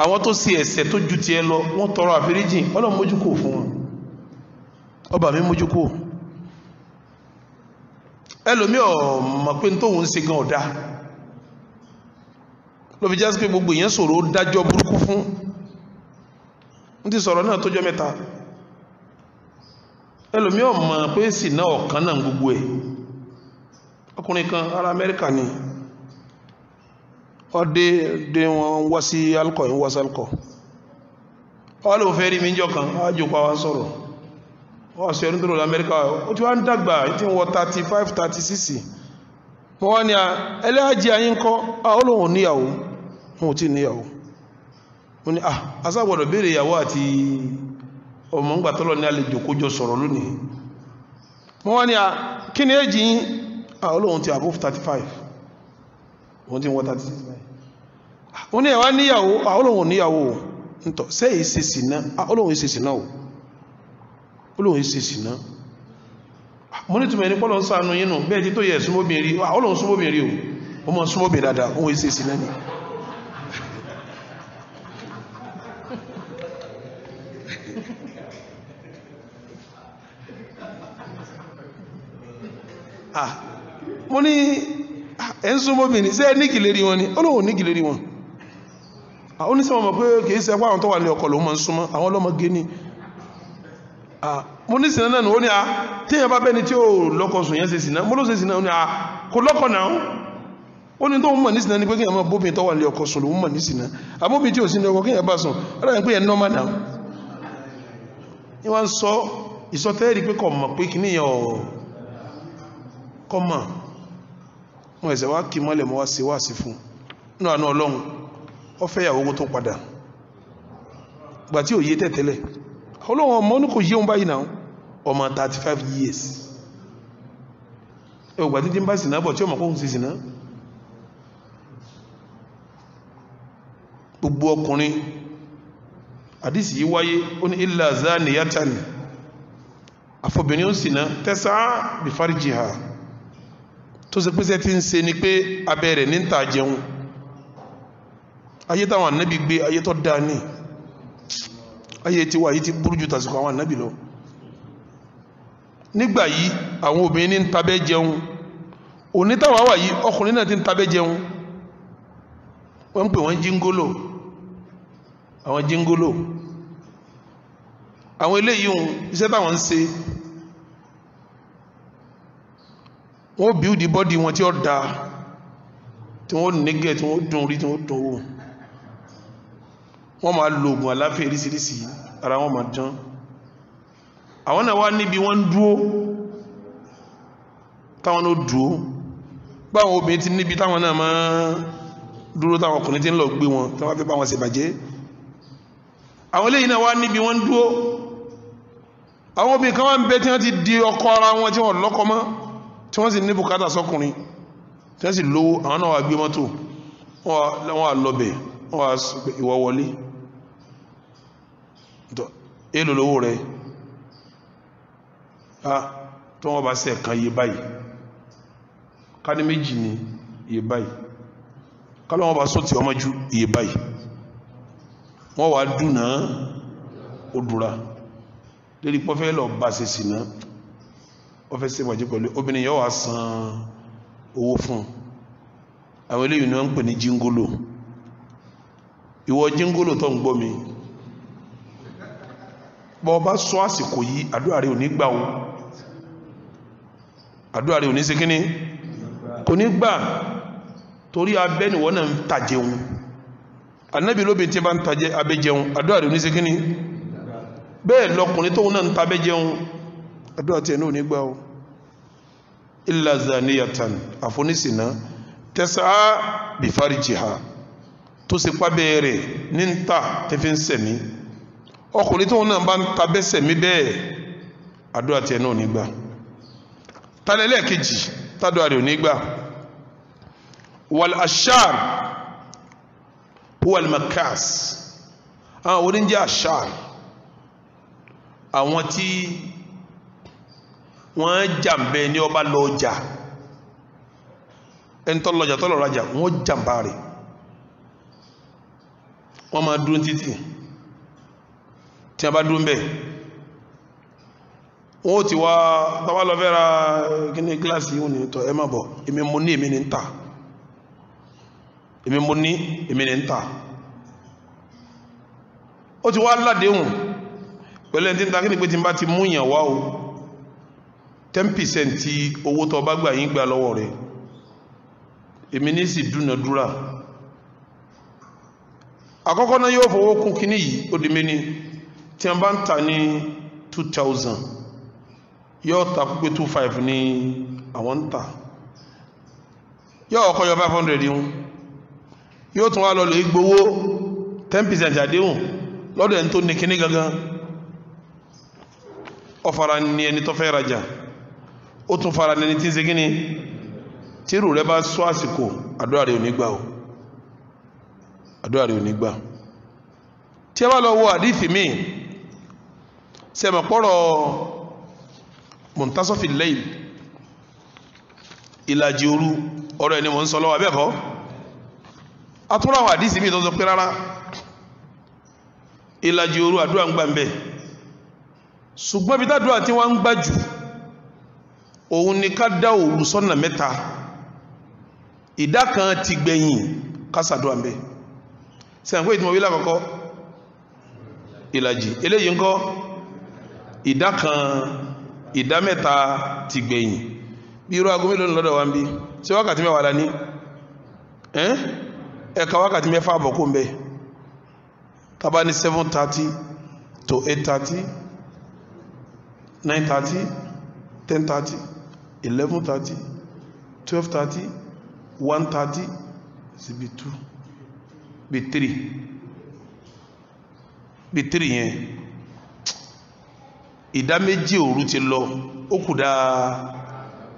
àwọn tó ṣe ẹ̀ṣẹ̀ tó ju tiẹ̀ lọ wọ́n tọrọ àforíjìn Ọlọ́run mójúkò fún wọn ọba mi mójúkò ẹlòmí ò mọ̀ pé tó ń ṣe gan ọ̀dá ló fi jásí pé gbogbo èèyàn sọ̀rọ̀ dájọ́ burúkú fún ń ti sọ̀rọ̀ náà tójọ́ mẹ́ta ẹlòmí ò mọ̀ pé sì náà ọ̀kan náà gbogbo ẹ̀ ọkùnrin kan ará Amẹ́ríkà ni ọdẹ wọn wá sí alcohol ń wá sí alcohol wọ́n lè fẹ́ rí mi jọ kan ájò pa wá sọ̀rọ̀ wọ́n sọ ẹni tó lọ l'Amẹ́ríkà ó ti wá ń dàgbà tí wọ́n 35 36 wọ́n wá ní ẹlẹ́àjì ayé ń kọ́ olóhùn níyàwó wọn ò tí níyàwó wọ́n ní asáwọ̀dọ̀ béèrè ìyàwó àti ọmọ ń gbà tọ́lọ ní àlejò kójọ sọ̀rọ̀ lónìí wọ́n wá ní kí ni èjì yín olóhùn ti above 35 wọ́n ti wọ́n 36 wọ́n ní ẹ̀wá níyàwó olóhùn níyàwó ntọ́ sẹ́ ìsẹsì náà olóhùn ìsẹsì náà olóhùn ìsẹsì náà mo ní túnmọ̀ ní pọ́lọ̀ ń ṣàánú yínú bẹ́ẹ̀ tí tó yẹ súnmọ́bìnrin rí olóhùn súnmọ́bìnrin rí o mọ́ súnmọ́bìnrin dáadáa ohun ìsẹsì náà ni mo ní ẹ̀ ń súnmọ́bìnrin sẹ́ nígìlérí wọn ni olóhùn nígìlérí wọn àwọn oníṣẹ́ wọn mọ̀ pé kìí ṣe pàwọn tó wà ní ọkọ̀ ló mọ́ ń súnmọ́ àwọn ọlọ́mọge ní mo ní sínà náà ó ní tí yẹn bá bẹ́ni tí ó lọ́kọ̀ sùn yẹn ṣe sínà mo ló ṣe sínà ó ní kò lọ́kọ̀ náà ó ní tó ń mọ̀ ní sínà ní pé kí yẹn mọ̀ bóbin tó wà ní ọkọ̀ sùn ló ń mọ̀ ní sínà àbóbin tí ò sí ní ọkọ̀ kí yẹn bá sùn ó dàbí pé yẹn nọ́mà náà ni wọ́n sọ ìsọtẹ́rì pé kọ̀ mọ̀ pé kí ní yẹn kọ́ mọ̀ wọn ẹ̀sẹ̀ wá kí mọ́lẹ̀ mọ́ wá sí wá sí fún nínú àánú Ọlọ́run ó fẹ́ ìyàwó tó padà gbà tí ò yé tẹ́tẹ́lẹ̀ Ọlọ́run ọmọ ní kò yé òun báyìí náà ọmọ 35 years ẹgbà tí ń bá sínà bọ̀ tí ọmọ kóhun sí sínà gbogbo ọkùnrin àdísì yí wáyé ó ní illa zaniyatan afọbìnrin ó sínà tẹ́sà bí farjiha tó ṣe pèsè tí ń ṣe ni pé abẹ́rẹ̀ ní ta jẹun ayé táwọn ànábì gbé ayé tó dáa ní ayé tí wà yí ti burú jù tàṣíkò àwọn ànábì lọ nígbà yìí àwọn obìnrin ní ń tabẹ́ jẹun òní táwọn wà yìí ọkùnrin náà ti ń tabẹ́ jẹun wọ́n ń pè wọ́n jíngólò àwọn jíngólò àwọn eléyìí iṣẹ́ táwọn ń ṣe wọ́n bíúdì bọ́dì wọn tí ó dáa tí wọ́n nígẹ̀ tí wọ́n dùn rí tí wọ́n dùn wò wọ́n máa lo oògùn aláfẹ́ ìrísìírísìí ara wọn máa dán àwọn náà wá níbi wọ́n ń dúó táwọn náà dúó báwọn obìnrin ti níbi táwọn náà máa dúró táwọn ọkùnrin ti ń lọ gbé wọn tí wọ́n fẹ́ bá wọn ṣèbàjẹ́ àwọn eléyìí náà wá níbi wọ́n ń dúó àwọn obìnrin kan wá ń bẹ tí wọ́n ti di ọkọ ara wọn tí wọ́n lọ́kọ mọ́ tí wọ́n sì ní bùkátà sọ́kùnrin tí wọ́n sì lówó àwọn náà wà gbé mọ́tò wọ́n wà lọ́bẹ̀ wọ́n wà ìwọ wọlé èlò lówó rẹ̀ tí wọ́n bá sẹ́ kan iye báyìí ká ní méjì ní iye báyìí ká lọ́wọ́ bá sọ́tì ọmọ ju iye báyìí wọ́n wà dúnà ó dúra lérí pọ́fẹ́ lọ bá ṣe sí náà wọ́n fẹ́ ṣèwádìí pẹ̀lú obìnrin yóò wá san owó fún àwọn eléyìí ni wọ́n ń pè ní jíngólò ìwọ jíngólò tó ń gbọ́ mi bọ́ bá sọ àsìkò yìí àdúrà rẹ̀ ò ní gbà o àdúrà rẹ̀ ò ní ṣe kíní kò ní gbà torí abẹ́niwọ́ náà ń tàjẹun Ànábì lóbi tí bá ń tàjẹ abẹ́jẹun àdúrà rẹ̀ ò ní ṣe kíní bẹ́ẹ̀ lọkùnrin tóun náà ń tabẹ́jẹun àdúrà tí ẹ̀nà ò ní gbà o illa zaniyatan àfonísìná tẹ́sà bí farjiha tó sì pábẹ́ rẹ̀ ní ń tà tẹ́fí ń sẹ̀mí ọkùnrin tóun náà bá ń tabẹ́ sẹ̀mí bẹ́ẹ̀ àdúrà tí ẹ̀nà ò ní gbà tálẹ́lẹ́ kejì tádùá rẹ̀ ò ní gbà wal ashar huwa al makas àwọn oníjẹ́ ashar àwọn tí wọ́n jàmbẹ́ ní ọba lọ ọjà ẹni tó lọ́jà tó lọ rajà wọ́n jàmbá rẹ̀ wọ́n máa dúró títì tí a bá dúró mbẹ̀ wọ́n ti wá tàbá lọ fẹ́ ra kíní gíláàsì yìí ní tọ́ ẹ má bọ̀ èmi mo ní èmi ní ń tà èmi mo ní èmi ní ń tà ó ti wá ládéhùn pẹ̀lú ẹni tí ń ta kíní pé tí ń bá ti mú yàn wá o 10% tí owó tó bá gbà yín gbà lọ́wọ́ rẹ̀ èmi ní sì dúnàdúrà àkọ́kọ́ náà yóò fowó kún kíní yìí ó di méní tí wọ́n bá ń tà ní 2000 yóò ta púpé 25 ní àwọn ń tà yóò ọkọ̀ yọ 500 yìí yóò tún wá lọ lè gbowó 10% àdéhùn lọ́dọ̀ ẹni tó ní kíní gangan ó fara ní ẹni tó fẹ́ rajà ó tún fara ní ẹni tí ń ṣe kíní tí irú rẹ̀ bá sọ àsìkò àdúrà rẹ̀ ò ní gbà o àdúrà rẹ̀ ò ní gbà tí a bá lọ wo àdífì míì sẹ́mọ̀pọ̀rọ̀ muntasofi layl ìlàjì òru ọ̀rọ̀ ẹni mọ̀ ń sọ lọ́wọ́ abẹ́ẹ̀kọ́ atúrọ̀ àwọn àdísì míì tó sọ pé rárá ìlàjì òru àdúrà ń gbà ń bẹ̀ ṣùgbọ́n bí tàdúrà tí wọ́n ń gbà jù òun ni ká dá òru sọ́nà mẹ́ta ìdá kan ti gbẹ̀yìn kásàdúrà ń bẹ̀ sẹ́yìn pé ìtumọ̀ wílà kọ́kọ́ ìlàjì eléyìí ń kọ́ ìdá kan ìdá mẹ́ta ti gbẹ̀yìn bí irú aago mélòó lọ́dọ̀ wa ń bí ṣé wákàtí mẹ́wàá la ní ẹ̀ka wákàtí mẹ́fà àbọ̀ kó ń bẹ̀ tàbá ní 7:30 to 8:30 9:30 10:30 11:30 12:30 1:30 síbi 2 bí 3 yẹn ìdá méjì òru ti lọ ó kù dá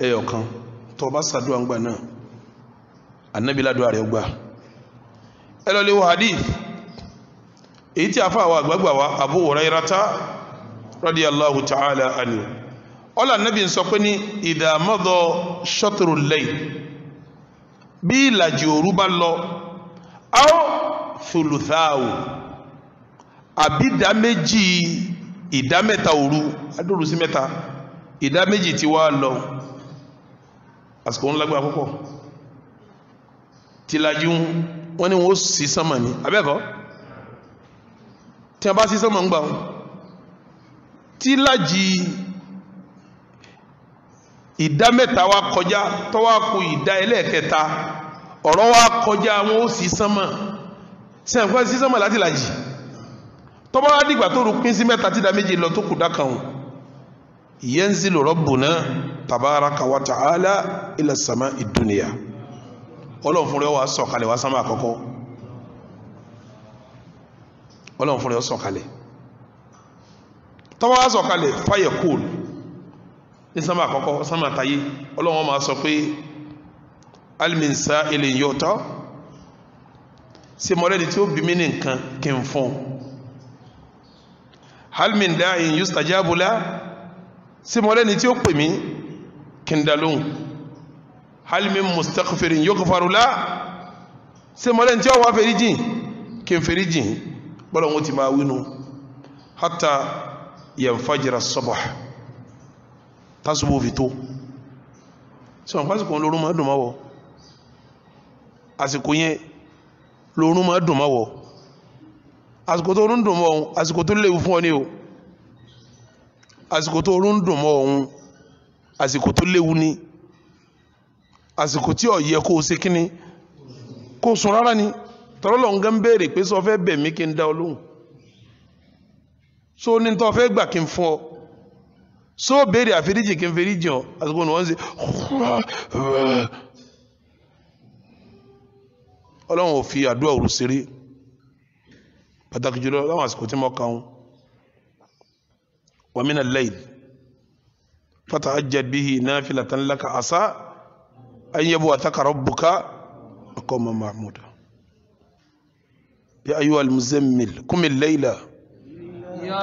ẹyọkan tó bá ṣàdúrà ńgbà náà Ànábì ládùúrà rẹ̀ gbà ẹ lọ lè wo hadith èyí tí a fà wà àgbàgbà wa Abu Hurairata radiyallahu ta'ala anhu ọlá Ànábì ń sọ pé ní idha madha shatrul layl bí ìlàjì òru bá lọ aw thuluthahu àbídá méjì ìdá mẹ́ta òru adúrú sí mẹ́ta ìdá méjì tí wá lọ àsìkò ńlágbà púpọ̀ tí lajú wọ́n ní wọ́n sí sánmà ní abẹ́kọ́ tí a bá sí sánmà ń gbà wọn tí lájì ìdá mẹ́ta wá kọjá tó wá kù ìdá ẹlẹ́ẹ̀kẹta ọ̀rọ̀ wá kọjá wọn ó sí sánmà sí ẹ̀kọ́ sí sánmà láti lájì tó bá dìgbà tó rú pín sí mẹ́ta tí ìdá méjì lọ tó kù dákan yanzilu rabbuna tabaraka wa ta'ala ila sama'i dunya Ọlọ́run fún rẹ̀ wá sọ̀kalẹ̀ wá sánmà àkọ́kọ́ Ọlọ́run fún rẹ̀ sọ̀kalẹ̀ tó bá sọ̀kalẹ̀ fayaqul ní sánmà àkọ́kọ́ sánmà tayé Ọlọ́run máa sọ pé hal min sa'ilin yu'ta sí mọ́lẹ́ni tí ó bí mí ní nǹkan kí n fún hal min da'in yustajabu la sí mọ́lẹ́ni tí ó pè mí kí n dá lóhùn hal min mustaghfirin yughfaru la sí mọ́lẹ́ni tí ó wá fèríjìn kí n fèríjìn bọ́lọ̀ wọn ti máa wínú hatta yanfajira as-subh tásùbò fi tó sí wọn pásìkò lórún máa dùn máwọ̀ àsìkò yẹn lórún máa dùn máwọ̀ àsìkò tó rún dùn mọ́ ohun àsìkò tó léwu fún ọ ní o àsìkò tó rún dùn mọ́ ohun àsìkò tó léwu ní àsìkò tí ó yẹ kó o ṣe kíní kó sùn rárá ni tọ́lọ́lọ́ ń gán béèrè pé sọ fẹ́ bẹ̀ mí kí n dá ọ lóhùn so ní tó fẹ́ gbà kí n fún ọ so béèrè àforíjì kí n foríjì ọ àsìkò ní wọ́n ń ṣe Ọlọ́run ò fi àdúrà òru ṣeré pàtàkì jùlọ láwọn àsìkò tí mọ́ kàún wa min al-layl fatahajjad bihi nafilatan laka asa an yab'athaka rabbuka maqaman mahmuda ya ayyuhal muzammil qumil layla ya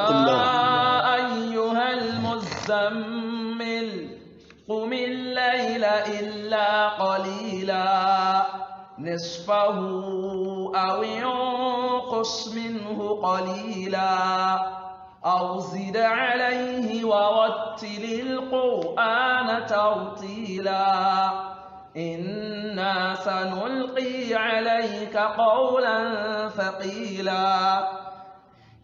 ayyuhal muzammil qumil layla illa qalila نصفه أو ينقص منه قليلا أو زد عليه ورتل القرآن ترتيلا إنا سنلقي عليك قولا ثقيلا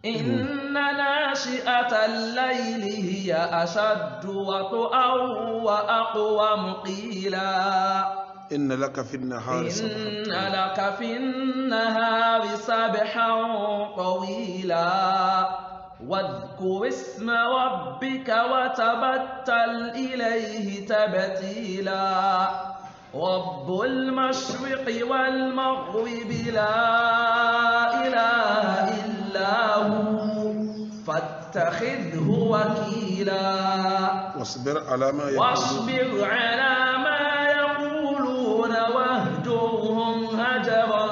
إن ناشئة الليل هي أشد وطئا وأقوم قيلا إن لك في النهار سبحا طويلا واذكر اسم ربك وتبتل إليه تبتيلا رب المشرق والمغرب لا إله إلا هو فاتخذه وكيلا واصبر على ما يقولون واهجرهم هجرا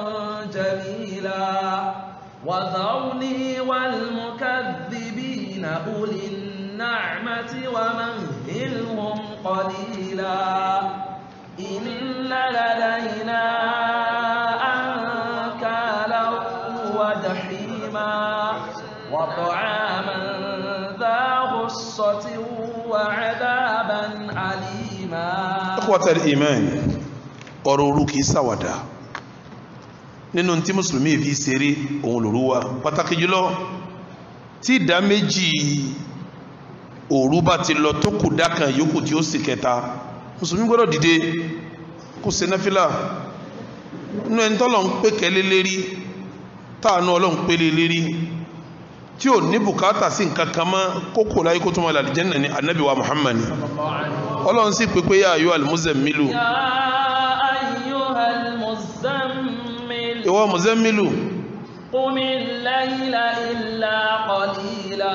جميلا وذرني والمكذبين أولي النعمة ومهلهم قليلا إن لدينا أنكالا وجحيما وطعاما ذا غصة وعذابا أليما. إخوة الإيمان أروروكي سوادا nínú tí mùsùlùmí fi ṣeré òun lòru wa pàtàkì jùlọ tí ìdá méjì òru bá ti lọ tó kù dákan yòókù tí ó sì kẹta mùsùlùmí gbọ́dọ̀ dìde kó ṣe náfìlà nínú ẹni tọ́lọ̀ ń pè kẹ́lé lérí táànú ọlọ́run pélé lérí tí ò ní bùkátà sí nǹkan kan mọ́ kókò láyé kó tó máa lálẹ́ Jánnà ní Ànábì wa Muhammad ọlọ́run sì pé yá ayọ́ al-muzammilu ìwọ muzammilu qumil layla illa qalila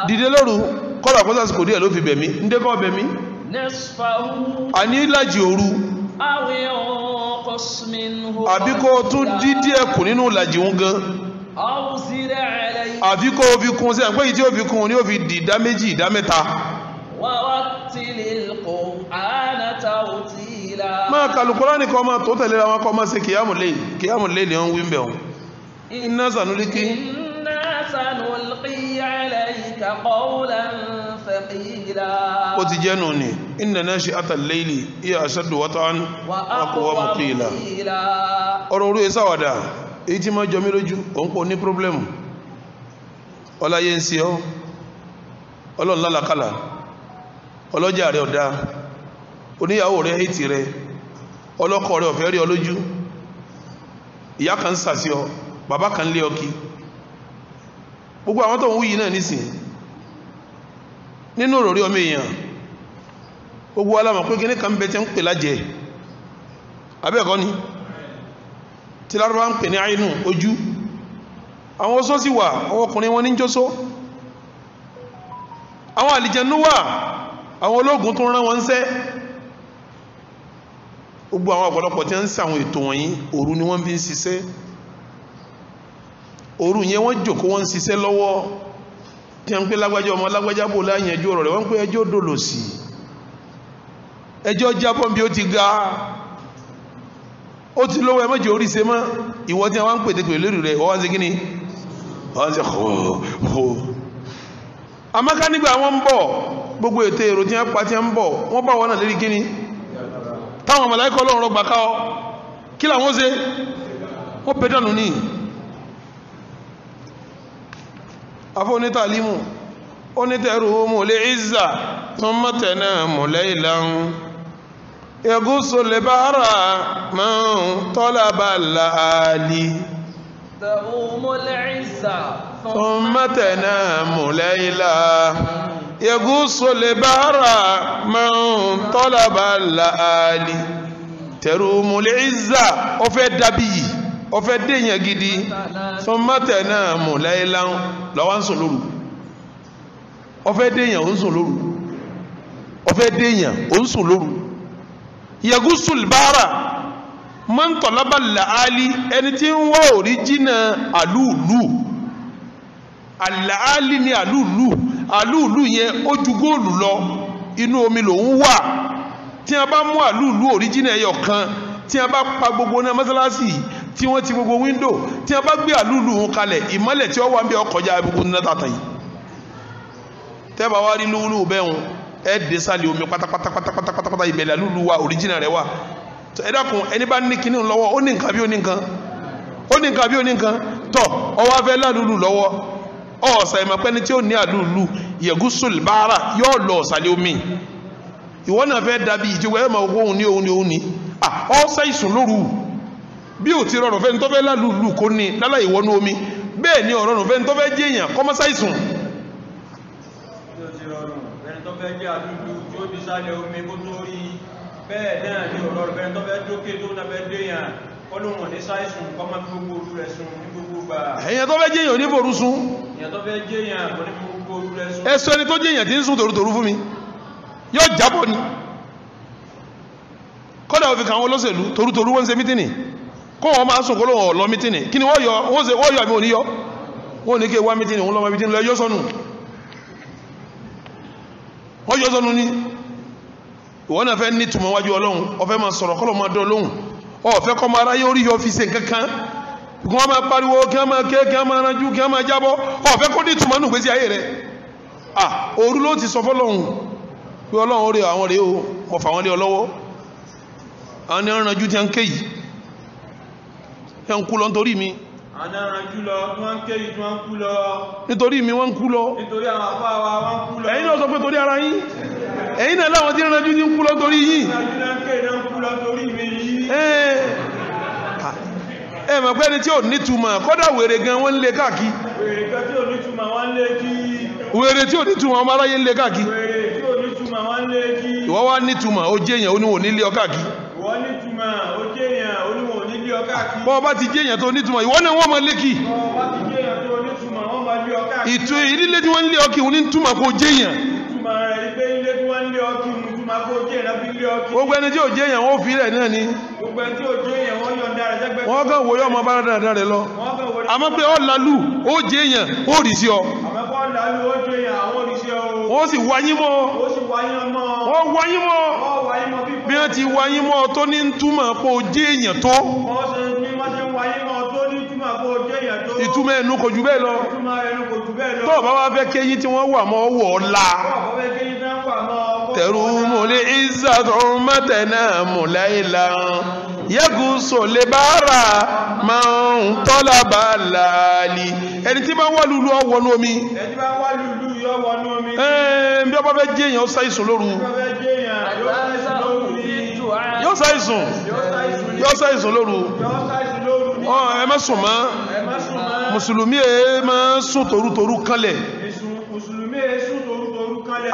dìde lóru kọ́lá kó sásìkò díẹ̀ ló fi bẹ̀mí ndé kọ́ bẹ̀mí nisfahu àní ìlàjì òru aw yanqus minhu àbí kó tún dídí ẹkùn nínú ìlàjì òun gan aw zid alayhi àbí kó fi kún sí àpẹ́ yìí tí ó fi kún ní ó fi di ìdá méjì ìdá mẹ́ta wa rattilil qur'ana tartila máa kàlùkùrá nìkan máa tó tẹ̀lé àwọn akọ́ máa ṣe kìyàmù lè ní wọ́n wí ń bẹ̀ wọn inna sanulqi alayka qawlan thaqila ó ti jẹ́ nù ní inna nashi'atal layli hiya ashaddu wat'an wa aqwamu qila ọ̀rọ̀ orú ìsáwàdà èyí tí máa jọ mí lójú òun pọ̀ ní pọ́blẹ́mù ọláyé ń sí ọ́ ọlọ́run lálàkàlà ọlọ́jà rẹ̀ ọ̀dá oníyàwó rẹ̀ hìtì rẹ̀ ọlọ́kọ rẹ̀ ọ̀fẹ́ rí ọ lójú ìyá kan sàsí ọ bàbá kan lé ọkí gbogbo àwọn tó ń wúyí náà nísìn nínú òròrí ọmọ èèyàn gbogbo alámọ̀ pé kíní kan bẹ tí ń pè lájẹ abẹ́ẹ̀kọ́ ni tí lárúbá ń pè ní àínú ojú àwọn oṣó sì wà àwọn ọkùnrin wọn ní jósó àwọn àlìjẹnú wà àwọn ológun tó rán wọn ṣẹ́ gbogbo àwọn ọ̀pọ̀lọpọ̀ tí wọ́n ń ṣe àwọn ètò wọ̀nyí òru ni wọ́n fi ń ṣiṣẹ́ òru yẹn wọ́n jòkó wọ́n ń ṣiṣẹ́ lọ́wọ́ tí wọ́n ń pè lágbájá ọmọ lágbájá bò láyẹnjú ọ̀rọ̀ rẹ̀ wọ́n ń pè ẹjọ́ dòlò sí ẹjọ́ jábọ́ bí ó ti ga ó ti lówó ẹmọ́jì orí ṣe mọ́ ìwọ tí wọ́n ń pè tẹ́pẹ̀ lórí rẹ̀ wọ́n ń ṣe kíni wọ́n ń ṣe hó amáká nígbà wọ́n ń bọ̀ gbogbo ètò èrò tí wọ́n pa tí wọ́n ń bọ̀ wọ́n bá wọn náà lérí kíni táwọn màláíkà Ọlọ́run rọgbà ká ọ kí làwọn ṣe wọ́n pẹ́ dànù ní afọ́ onítàlímù onítẹ̀rù mọ̀lẹ́ ìzà tó mọ́tẹ̀nà mọ̀lẹ́ ìlànà يغوص البحر من طلب اللآلي تروم العزة ثم تنام ليلا يغوص البحر من طلب اللآلي تروم العزة ọfẹ́ dàbí ọfẹ́ dèyàn gidi ثم تنام ليلا lọ́wọ́ ń sùn lóru ọfẹ́ dèyàn ó ń sùn lóru ọfẹ́ dèyàn ó ń sùn lóru yagusul bara man talaba la'ali ẹni tí ń wá òríjínà àlúùlù àlàálì ní àlúùlù yẹn ó ju góòlù lọ inú omi lòun wà tí a bá mú àlúùlù òríjínà ẹyọ kan tí a bá pa gbogbo náà mọ́sálásì tí wọ́n ti gbogbo wíńdò tí a bá gbé àlúùlù wọn kalẹ̀ ìmọ́lẹ̀ tí ó wà ń bẹ ọkọjá gbogbo náà tàtà yìí tẹ́bà wá rí lúlú bẹ́hùn ẹ́dẹ̀ sálẹ̀ omi pátápátá ìbẹ̀lẹ̀ lúlú wa original rẹ̀ wà ẹ dákun ẹni bá ní kíní lọ́wọ́ ó ní nǹkan bí ó ní nǹkan tọ́ ọwọ́ afẹ́ lálùlù lọ́wọ́ ọ̀sà ìmọ̀pẹ́ni tí ó ní àlùlù yẹ̀gúsùl báárà yóò lọ ọ̀sàlẹ̀ omi ìwọ náà fẹ́ dàbí ìjọba ẹ̀mọ̀ ohun ní ọ̀sà ìsùn lóru bí ò ti rọrùn fẹ́ni tó fẹ́ lálùlù kó ní lálẹ́ ìwọ́nú omi bẹ́ẹ̀ ni ọ̀rọ̀rùn fẹ́ni tó fẹ́ jẹ́ èèyàn kọ́mọ́sá ìsùn bẹ́ẹ̀ náà ni ọ̀rọ̀ rẹ̀ tó fẹ́ dókè tó náà fẹ́ déyàn ọlọ́run ní sáìsùn kọmọ gbogbo orú rẹ̀ sùn ní gbogbo gbà èyàn tó fẹ́ jẹ́yàn oníbòrú sún èyàn tó fẹ́ jẹ́yàn gbogbo orú rẹ̀ sùn ẹsọ ẹni tó jẹ́yàn tí ń sùn tòrútòrú fún mi yóò jábọ̀ ni kọ́dà òfin kàwọn olóṣèlú tòrútòrú wọ́n ń ṣe mítìnì kó wọ́n máa sùn kó lóun ọ̀lọ́ mítìnì kí ni wọ́n yọ àmì òní yọ wọ́n ní kí wá mítìnì òun lọ́mọ mítìnì lọ yọ sọnù wọ́n yọ sọnù ni ìwọ́n náà fẹ́ ní túnmọ̀ wájú ọlọ́run ọfẹ́ máa sọ̀rọ̀ kọ́lọ̀ máa dán lóhùn ọ̀fẹ́ kọ́ máa ráyé orí yọ fi ṣe kankan kí wọ́n máa pariwo kí wọ́n máa ké kí wọ́n máa ránjú kí wọ́n máa jábọ́ ọ̀fẹ́ kó ní túnmọ̀ nù gbésí ayé rẹ̀ òru ló ti sọ fọ́lọ́hùn pé ọlọ́run rẹ̀ àwọn rẹ̀ o mọ̀ fà wọ́n lé ọlọ́wọ́ àwọn ní ránjú tí wọ́n ké yìí ẹ̀ ń kú lọ nítorí mi nítorí mi wọ́n ń kú lọ ẹ̀yin náà sọ pé torí ara yín ẹ̀yin náà láwọn tí ránjú tí ń kú lọ torí yìí ẹ mọ̀ pé ẹni tí ò nítumọ̀ kọ́dà wèrè gan wọ́n ń lé káàkiri wèrè tí ò nítumọ̀ ọmọ aráyé ń lé káàkiri ìwọ wá nítumọ̀ ó jẹ́ èèyàn oníwò nílé ọ káàkiri bọ́ bá ti jẹ́ èèyàn tó nítumọ̀ ìwọ náà wọ́n mọ̀ lékì ìtú ìdílé tí wọ́n ń lé ọkì òun ní túmọ̀ kó jẹ́ èèyàn gbogbo ẹni tí ò jẹ́ èèyàn wọ́n fi rẹ̀ náà ni wọ́n kàn wòye ọmọ bá dáadáa rẹ̀ lọ àmọ́ pé ọ́ lálù ó jẹ́ èèyàn ó rí sí ọ wọ́n sì wáyín mọ́ wọ́n wáyín mọ́ bí wọ́n ti wáyín mọ́ tó ní túmọ̀ pé ó jẹ́ èèyàn tó ìtumọ̀ ẹnu kò jù bẹ́ẹ̀ lọ tó bá wá fẹ́ kéyìn tí wọ́n wà mọ́ wọ̀ ọ́la tẹ̀rù mọ́lẹ̀ ìzàtọ̀ mọ́tẹ̀nà mọ́láìlà yẹ́gùn sọ̀lẹ̀ bára máa ń tọ́lá bá láàlì ẹni tí bá wà lúlú ọwọ́nú omi bí ọba fẹ́ jẹ́ èèyàn ó ṣàìsùn lóru yóò ṣàìsùn lóru ẹ má sùn mọ́ mùsùlùmí ẹ má sùn torútorú kanlẹ̀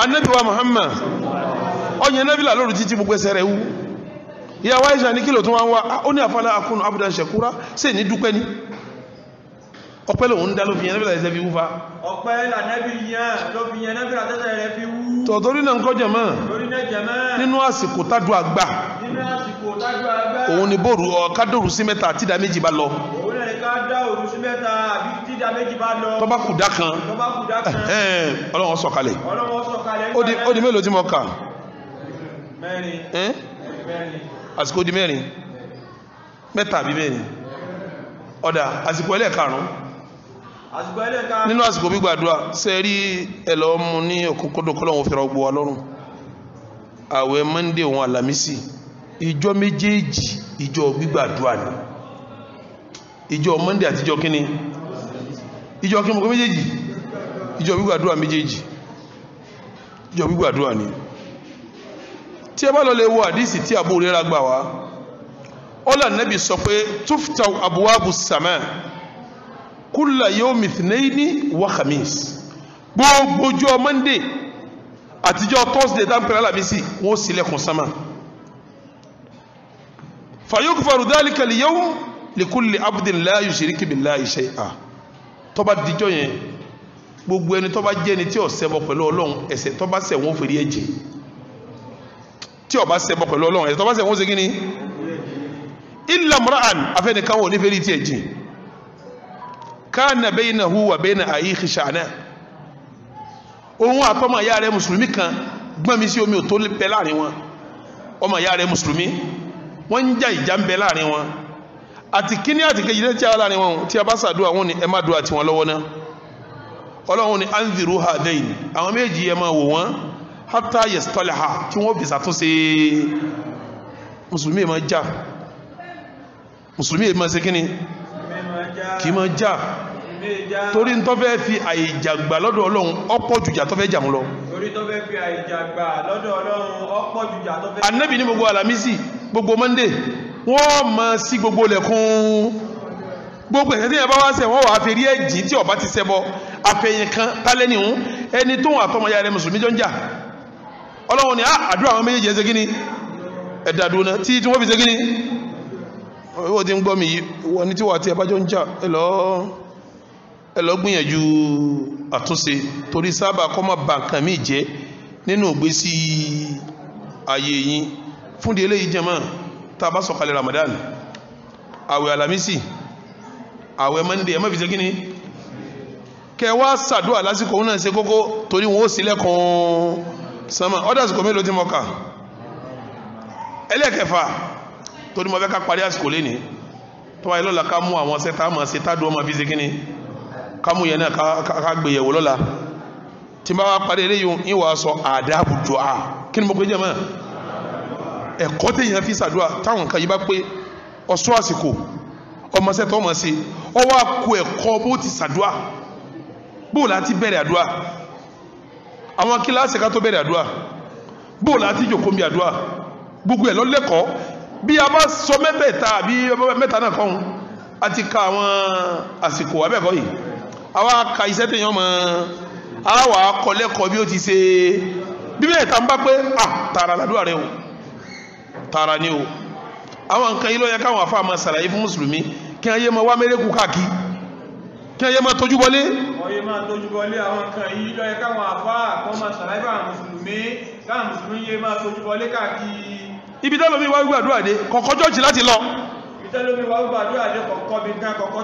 Ànábì wa Muhammad ọ̀yẹ̀ nẹ́bílà lóru títí gbogbo ẹsẹ̀ rẹ̀ wú ìyàwó Àìṣà ní kílò tó wá ń wá ó ní àfàlà akúnnù abdan shakura sí ní dúpẹ́ ní ọpẹ́ lòun dá ló fi yẹn nẹ́bílà ẹsẹ̀ fi wú fa ọpẹ́ lànẹ́bí yẹn ló fi yẹn nẹ́bílà tẹ́sẹ̀ rẹ̀ fi wú tọ̀tọ̀rí náà ń kọ́ jẹ̀mọ́ nínú àsìkò tájú àgbà òun ni bóòrù ọ̀kadòrù sí mẹ́ta àti ìdá méjì bá lọ tọ́bá kùdá kan ọlọ́run sọ̀kalẹ̀ ó di mélòó tí mo kà àsìkò di mẹ́rin mẹ́ta àbí mẹ́rin ọ̀dà àsìkò ẹlẹ́ẹ̀karùn-ún nínú àsìkò gbígbàdúrà sẹ́rí ẹ̀lọ́mù ní òkúnkúndùn kọ́lọ́run fẹ́ràn gbọ́ wa lọ́rùn àwẹ̀ Monday òun Àlàmísì ìjọ méjèèjì ìjọ gbígbàdúrà ni ìjọ Monday àti ìjọ kíní ìjọ kí mọ̀kọ́ méjèèjì ìjọ gbígbàdúrà méjèèjì ìjọ gbígbàdúrà ni tí ẹ bá lọ lè wo àdísì tí Abu Hurairah gbà wá ọlá Nábì sọ pé tuftahu abwabu sama kulla yawmi ithnaini wa khamis gbogbo ọjọ́ Monday àtijọ́ Thursday dáńpẹ̀rẹ̀ Àlàmísì wọ́n ṣílẹ̀kùn sama fayughfaru dhalika al-yawm likulli abdin la yushriku billahi shay'a tó bá dijọ́ yẹn gbogbo ẹni tó bá jẹ́ ni tí ó ṣẹbọ pẹ̀lú Ọlọ́run ẹ̀ṣẹ̀ tó bá ṣẹ̀ wọ́n fèrè ẹ̀jẹ̀ tí ó bá ṣẹbọ pẹ̀lú Ọlọ́run ẹ̀ṣẹ̀ tó bá ṣẹ̀ wọ́n ṣe kíni illa imra'an afẹ́nìkan wọ́n ní fèrè tí ẹ̀jẹ̀ kana baynahu wa bayna akhihi sha'na òun àtọmọ ìyá rẹ̀ mùsùlùmí kan gbọ́n mi sí omi ò tó bẹ láàrin wọn ọmọ ìyá rẹ̀ mùsùlùmí wọ́n ń jà ìjà ń bẹ láàrin wọn àti kíní àti kejì lẹ́tí ara láàrin wọn tí a bá ṣàdúrà wọn ni ẹ má dúrà tí wọn lọ́wọ́ náà ọlọ́run ni anziru hadain àwọn méjì ẹ máa wò wọ́n hatta yastalaha tí wọ́n fi ṣàtúnṣe mùsùlùmí máa já mùsùlùmí máa ṣe kíni kì í máa já torí tó fẹ́ fi àìjàgbà lọ́dọ̀ ọlọ́run ọ̀pọ̀ jùjà tó fẹ́ jà mú lọ. torí tó fẹ́ fi àìjàgbà lọ́dọ̀ ọlọ́run ọ̀pọ̀ jùjà tó fẹ́. Ànábì ní gbogbo alamisi gbogbo Monday wọ́n máa sí gbogbo lẹ̀kùn gbogbo ẹ̀sẹ̀ tí yẹn bá wá sẹ̀ wọ́n wà á fi rí ẹ̀jì tí ọba ti ṣẹbọ àfẹ̀yìn kan tálẹ́nì ń ẹni tó ń àtọmọya rẹ mùsùlùmí jọ ń jà ọlọ́run ni àdúrà àwọn méjèèjì ẹ̀ ṣe kí ni ẹ̀dà dùn náà tí wọ́n fi ṣe kí ni wọ́n ti ń gbọ́ mi yìí wọ́n ní tí wọ́n àti ẹ̀ bá jọ ń jà ẹ lọ gbìyànjú àtúnṣe torí sábà kọ́ máa bà nǹkan mí jẹ́ nínú ìgbésí ayé yín fún di eléyìí jẹ́mọ́ tá a bá sọ̀kalẹ̀ Ramadan àwẹ̀ alamisi àwẹ̀ Monday ẹ má fi ṣe kíni kẹwàá sàdúà lásìkò òun náà ṣe kókó torí wọn ó sí lẹ́kùn sánmà ọ́dásìkò mélòó tí mo kà ẹlẹ́kẹfà torí mo fẹ́ ká parí àsìkò lẹ́ni tó wáyé lọ́la ká mú àwọn sẹ́ta àmọ́ sí tádùn ọmọ fi ṣe kíni kámú yẹn náà ká gbéyẹ̀wò lọ́la tí bá wá parí eléyìí ìwà sọ àdáàbù dùà kí ni mo pè jẹ́ mọ́ ẹ̀kọ́ téèyàn fi ṣàdúà táwọn nǹkan yìí bá pé ọ̀ṣọ́ àsìkò ọmọ sẹ́tọ́ ọmọ sí ọwọ́ àkó ẹ̀kọ́ bó ti ṣàdúà bó láti bẹ̀rẹ̀ àdúà àwọn kíláàsì ká tó bẹ̀rẹ̀ àdúà bó láti jòkó mi àdúà gbogbo ẹ̀ lọ́lẹ́kọ̀ọ́ bí a bá sọ mẹ́tẹ̀ẹ̀ta àbí mẹ́ta náà kọ́ àti ka àwọn àsìkò abẹ́ẹ̀kọ́ yìí àwa ka iṣẹ́ tèèyàn mọ́ àwa kọ́lẹ́kọ̀ọ́ bí ó ti ṣe bí bẹ́ẹ̀ ta ń bá pé tààrà làdúrà rẹ o tààrà ni o àwọn nǹkan yìí ló yẹ káwọn afá máa ṣàlàyé fún mùsùlùmí kí wọ́n yé máa wá mérekù káàkiri kí wọ́n yé máa tójú bọlé. wọ́n yé máa tójú bọlé àwọn nǹkan yìí ló yẹ káwọn afá kan máa ṣàlàyé fún àwọn mùsùlùmí káwọn mùsùlùmí yé máa tójú bọlé káàkiri. ibi tá lómi wá gbàdúrà dé kọ̀kọ́ jọ́ọ̀jì láti lọ.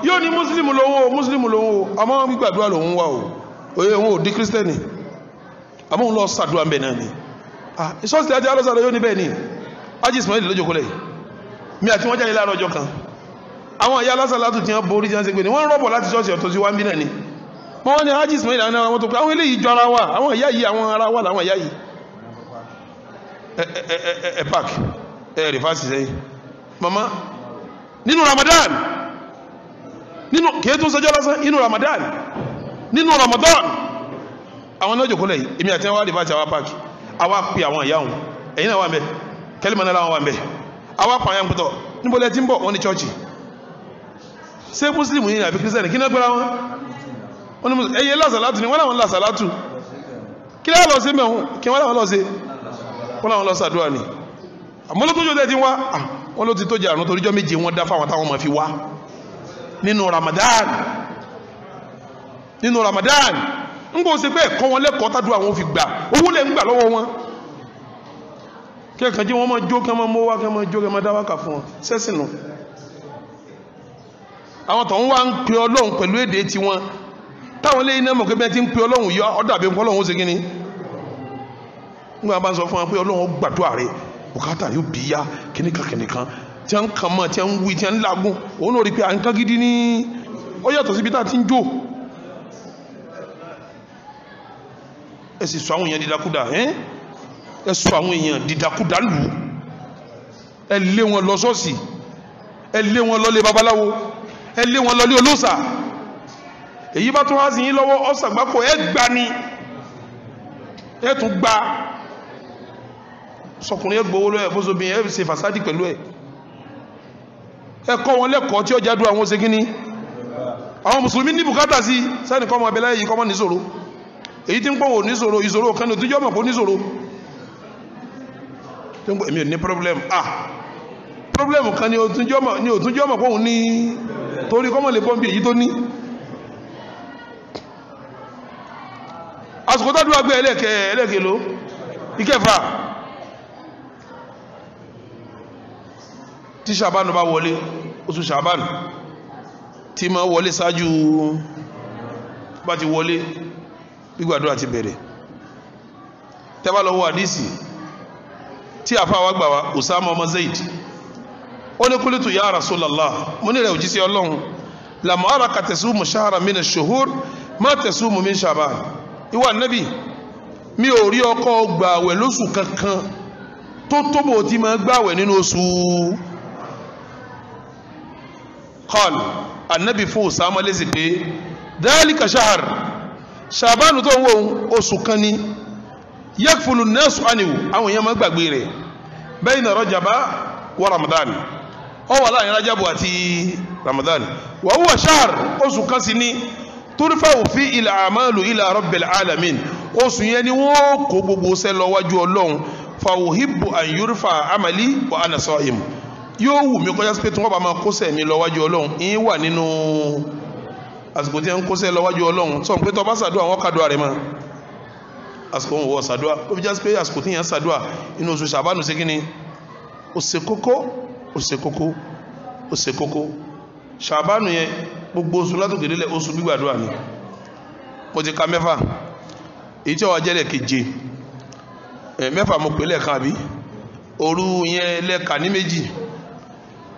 yóò ní mùsùlùmù lòun o àmọ́ gbígbàdúrà lòun wà o òye òun ò di kírísítẹ́nì àmọ́ òun lọ sàdúrà ń bẹ̀ náà ni ìṣọ́sì àti alọ́sàdọ̀ yóò ní bẹ́ẹ̀ ni Haji Ismail lójókòlẹ̀ mi àti wọ́n jáde láàárọ̀ ọjọ́ kan àwọn ìyá alásàlátù tí wọ́n borí jẹ́ ṣe pé ní wọ́n rọ́bọ̀ láti ṣọ́ọ̀ṣì ọ̀tọ̀ sí wá ń bí náà ni wọ́n ní Haji Ismail àwọn àwọn tó pé àwọn eléyìí jọ ara wa àwọn ìyá yìí àwọn ara wa làwọn ìyá yìí ẹ park ẹ rìfásì sẹ́yìn mama nínú Ramadan nínú kìí tún sọjọ́ lásán inú Ramadan nínú Ramadan àwọn náà jòkó lẹ́yìn èmi àti àwọn rìfásì àwọn park àwa pè àwọn ìyá wọn ẹ̀yìn náà wà ń bẹ kẹ́lìmọ̀ náà wà ń bẹ àwa pààyàn pẹ̀tọ̀ níbo lẹ́ tí ń bọ̀ wọ́n ní chọ́ọ̀chì ṣé muslim yìí àbí kírísítẹ́nì kí náà gbéra wọn ní ẹyẹ lásàlátù ni wọ́n láwọn lásàlátù kí láwọn lọ sí mẹ́hún kí wọ́n láwọn lọ sí wọ́n láwọn lọ sàdúrà ni àmọ́ ló tó jọ tẹ́ ti wá wọ́n ló ti tó jẹ́ àrùn toríjọ́ méje wọ́n dá fáwọn táwọn máa fi wá nínú Ramadan ń gbọ́ sí pé ẹ̀kọ́ wọn lẹ́kọ̀ọ́ tàdúrà wọn fi gbà owó lẹ́ ń gbà lọ́wọ́ wọn kẹ́ẹ̀kan jí wọ́n máa jó kẹ́ máa mọ́ wá kẹ́ máa jó kẹ́ máa dáwákà fún wọn sẹ́sìnà àwọn tó ń wá ń pe Ọlọ́run pẹ̀lú èdè tí wọn táwọn lẹ́yìn náà mọ̀ pé bẹ́ẹ̀ ti ń pe Ọlọ́run yọ ọ́dàbí ń pọ́ Ọlọ́run ó ṣe kíní nígbà bá ń sọ fún wọn pé Ọlọ́run gbàdúrà rẹ̀ bùkátà yóò bí yá kìnnìkan tí a ń kàn mọ́ tí a ń wí tí a ń lágún òun náà rí pé à ń ká gidi ní ó yàtọ̀ síbi tá a ti ń jó ẹ sì sọ àwọn èèyàn dídákúdà ẹ sọ àwọn èèyàn dídákúdà lù ẹ lé wọn lọ ṣọ́ọ̀ṣì ẹ lé wọn lọ lé babaláwo ẹ lé wọn lọ lé olóòṣà èyí bá tún wá sí yín lọ́wọ́ ọ̀sàgbákò ẹ gbà ní ẹ tún gbà sọkùnrin ẹ gbowó lọ́ẹ̀ fóṣobìn ẹ ṣe fàsádì pẹ̀lú ẹ kọ́ wọn lẹ́kọ̀ọ́ tí ó jádù àwọn ṣe kíní àwọn mùsùlùmí ní bùkátà sí sẹ́ni kọ́ ọmọ abẹ́lẹ́ yìí kọ́ mọ́ níṣòro èyí tí ń pọ̀wọ̀ níṣòro ìṣòro kan ní òtúnjọ́ mọ̀ kó níṣòro tí ń pọ̀ èmi ò ní problem kan ní òtúnjọ́ mọ̀ kóhun ní torí kọ́mọ̀ lè pọ́nbí èyí tó ní àsìkò tó dúwà gbé ẹlẹ́kẹ̀ ló ìkẹfà tí ṣàbánu bá wọlé oṣù ṣàbánu tí ma wọlé ṣáájú bá ti wọlé gbígbàdúrà ti bẹ̀rẹ̀ tẹ́bá lọ́wọ́ àdísì tí àfá wa gbà wá Usama ọmọ Zaid ó ní kúlítù ya Rasulallah mo ní rẹ̀ òjíṣẹ́ Ọlọ́run lam araka tasumu shahran min ash-shuhur má tasumu min Sha'ban ìwà Nábì mi ò rí ọkọ gbààwẹ̀ lóṣù kankan tó bó ti máa gbààwẹ̀ nínú oṣù qal Ànábì fún Usama lésì pé dhalika shahr Sha'ban tó ń wò oṣù kan ni yakfulu an-nasu anhu àwọn èèyàn máa gbàgbé rẹ̀ bayna Rajaba wa Ramadan ó wà láàrin Rajabu àti Ramadan wa huwa shahr oṣù kan sí ni turfa'u fi al-a'malu ila rabbil alamin oṣù yẹn ni wọ́n kó gbogbo ṣẹ́ lọ wájú Ọlọ́run fa uhibbu an yurfa amali wa ana sa'im yóò wù mí kọjá pé tí wọ́n bá máa kó ṣẹ́ mi lọ wájú Ọlọ́run yín wà nínú àsìkò tí wọ́n kó ṣẹ́ lọ wájú Ọlọ́run sọ pé tó bá ṣàdúrà wọ́n kàdúrà rẹ̀ mọ́ àsìkò wọn wọ́n ṣàdúrà ó fi jásí pé àsìkò tí yẹn ṣàdúrà inú oṣù Ṣàbánù ṣe kíni ó ṣe kókó Ṣàbánù yẹn gbogbo oṣù látòkèdélẹ̀ oṣù gbígbàdúrà ni mo ti ka mẹ́fà èyí tí ó wà jẹ́lẹ̀ keje mẹ́fà mo pè lẹ́ẹ̀kan àbí òru yẹn lẹ́ẹ̀ka ní méjì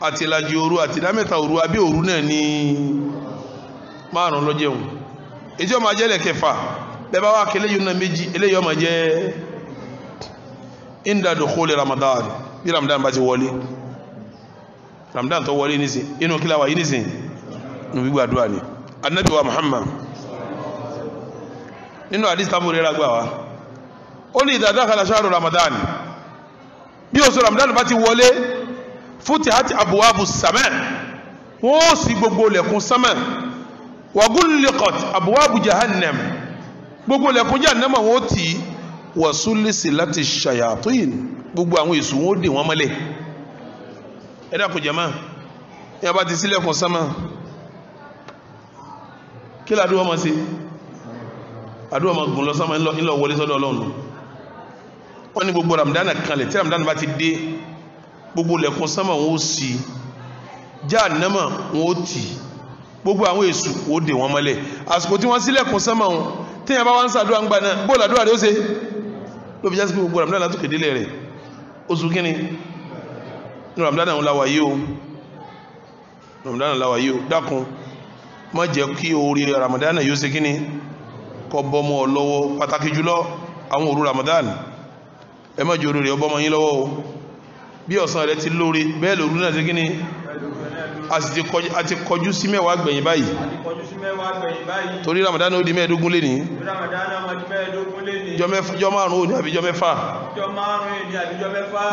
àti ìlàjì òru àti ìdámẹ́ta òru àbí òru náà ní márùn lọ́jẹun èyí tí ó máa jẹ́lẹ̀ kẹfà bẹ́ẹ̀ bá wá kí eléyìí náà méjì eléyìí ó máa jẹ́ inda dukhuli Ramadan bí Ramadan bá ti wọlé Ramadan tó wọlé nísìn inú kí la wà yìí nísìn ní gbígbàdúrà ni Ànábì wa Muhammad nínú hadith Abu Hurairah gbà wá ó ní idha dakhala shahru Ramadan bí oṣù Ramadan bá ti wọlé futihati abwabu sama wọ́n sì gbogbo lẹ̀kùn sama wa ghulliqat abwabu jahannam gbogbo lẹ̀kùn jahannam wọ́n tì wa sulsilati shayatin gbogbo àwọn èṣù wọ́n dè wọ́n mọ́lẹ̀ ẹ dákun jàmá yẹn bá ti ṣílẹ̀kùn sama kí ládùúgbò máa ṣe àdúrà máa gùn lọ sánmà ńlọ wọlé sọ́dọ̀ Ọlọ́run wọ́n ní gbogbo Ramadan kanlẹ̀ tí Ramadan bá ti dé gbogbo lẹ̀kùn sánmà wọn ó ṣí Jahannama wọn ó tì gbogbo àwọn èṣù ó dè wọ́n mọ́lẹ̀ àsìkò tí wọ́n ṣílẹ̀kùn sánmà wọn tí yẹn bá wá ń ṣàdúrà ń gbà náà bóòlù àdúrà rẹ̀ ó ṣe ló fi jásí gbogbo Ramadan látòkè délẹ̀ rẹ̀ oṣù kíni ní Ramadan àwọn làwà yìí o Ramadan làwà yìí o dákun má jẹ́ kí orí Ramadan yóò ṣe kíni kọ bọ́mọ lọ́wọ́ pàtàkì jùlọ àwọn òru Ramadan ẹ má jẹ́ orí rẹ̀ ọbọ́mọ yín lọ́wọ́ o bí ọ̀sán rẹ̀ ti lórí bẹ́ẹ̀ lòru náà ṣe kíni a ti kọjú sí mẹ́wàá gbẹ̀yìn báyìí torí Ramadan ó di mẹ́ẹ̀ẹ́dógún lé ní jọ márùn-ún ní àbíjọ mẹ́fà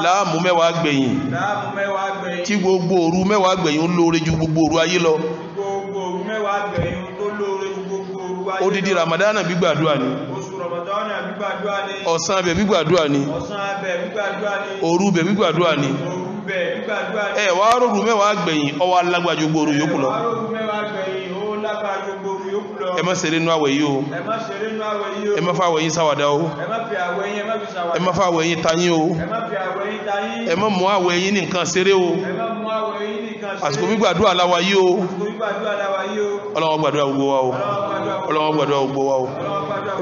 láàmú mẹ́wàá gbẹ̀yìn tí gbogbo òru mẹ́wàá gbẹ̀yìn ó lóore ju gbogbo òru ayé lọ odidi Ramadana gbígbàdúrà ni ọ̀sán bẹ̀ gbígbàdúrà ni òru bẹ̀ gbígbàdúrà ni ẹ wá rọrùn mẹ́wàá gbẹ̀yìn ọwọ́ alágbàjú gbòòrò yókù lọ ẹ má ṣeré nú àwẹ̀ yìí o ẹ má fa àwẹ̀ yín ṣàwàdà o ẹ má fa àwẹ̀ yín tayín o ẹ má mú àwẹ̀ yín ní nǹkan ṣeré o àsìkò gbígbàdúrà láwa yìí o Ọlọ́run gbàdúrà gbogbo wa o Ọlọ́run gbàdúrà gbogbo wa o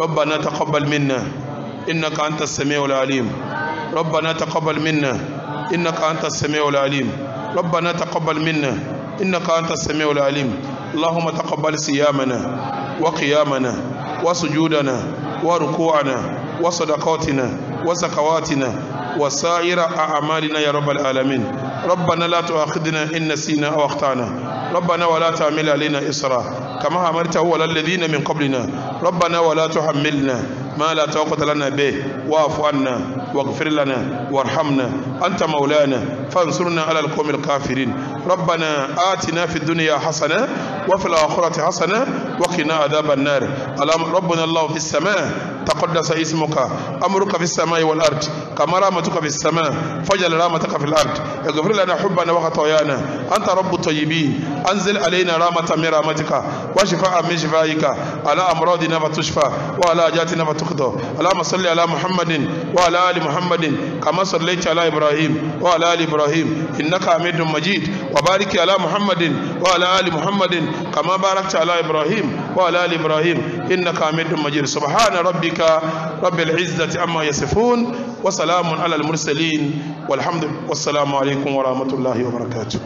Rabbana taqabbal minna innaka antas sami'ul alim Rabbana taqabbal minna innaka antas sami'ul alim Rabbana taqabbal minna innaka antas sami'ul alim اللهم تقبل صيامنا وقيامنا وسجودنا وركوعنا وصدقاتنا وزكواتنا وسائر أعمالنا يا رب العالمين ربنا لا تؤاخذنا إن نسينا أو أخطأنا ربنا ولا تعمل علينا إصرا كما أمرته على الذين من قبلنا ربنا ولا تحملنا ما لا طاقة لنا به واعف عنا واغفر لنا وارحمنا أنت مولانا فانصرنا على القوم الكافرين ربنا آتنا في الدنيا حسنة وفي الآخرة حسنة وقنا عذاب النار ربنا الله في السماء تقدس اسمك أمرك في السماء والأرض كما رحمتك في السماء فاجعل رحمتك في الأرض اغفر لنا حبنا وخطايانا أنت رب الطيبين أنزل علينا رحمة من رحمتك وشفاء من شفائك على أمراضنا فتشفى وعلى أجاتنا فتقضى اللهم صل على محمد وعلى آل محمد كما صليت على إبراهيم وعلى آل إبراهيم إنك حميد مجيد وبارك على محمد وعلى آل محمد كما باركت على إبراهيم وعلى آل إبراهيم إنك حميد مجيد سبحان ربك رب العزة عما يصفون وسلام على المرسلين والحمد والسلام عليكم ورحمة الله وبركاته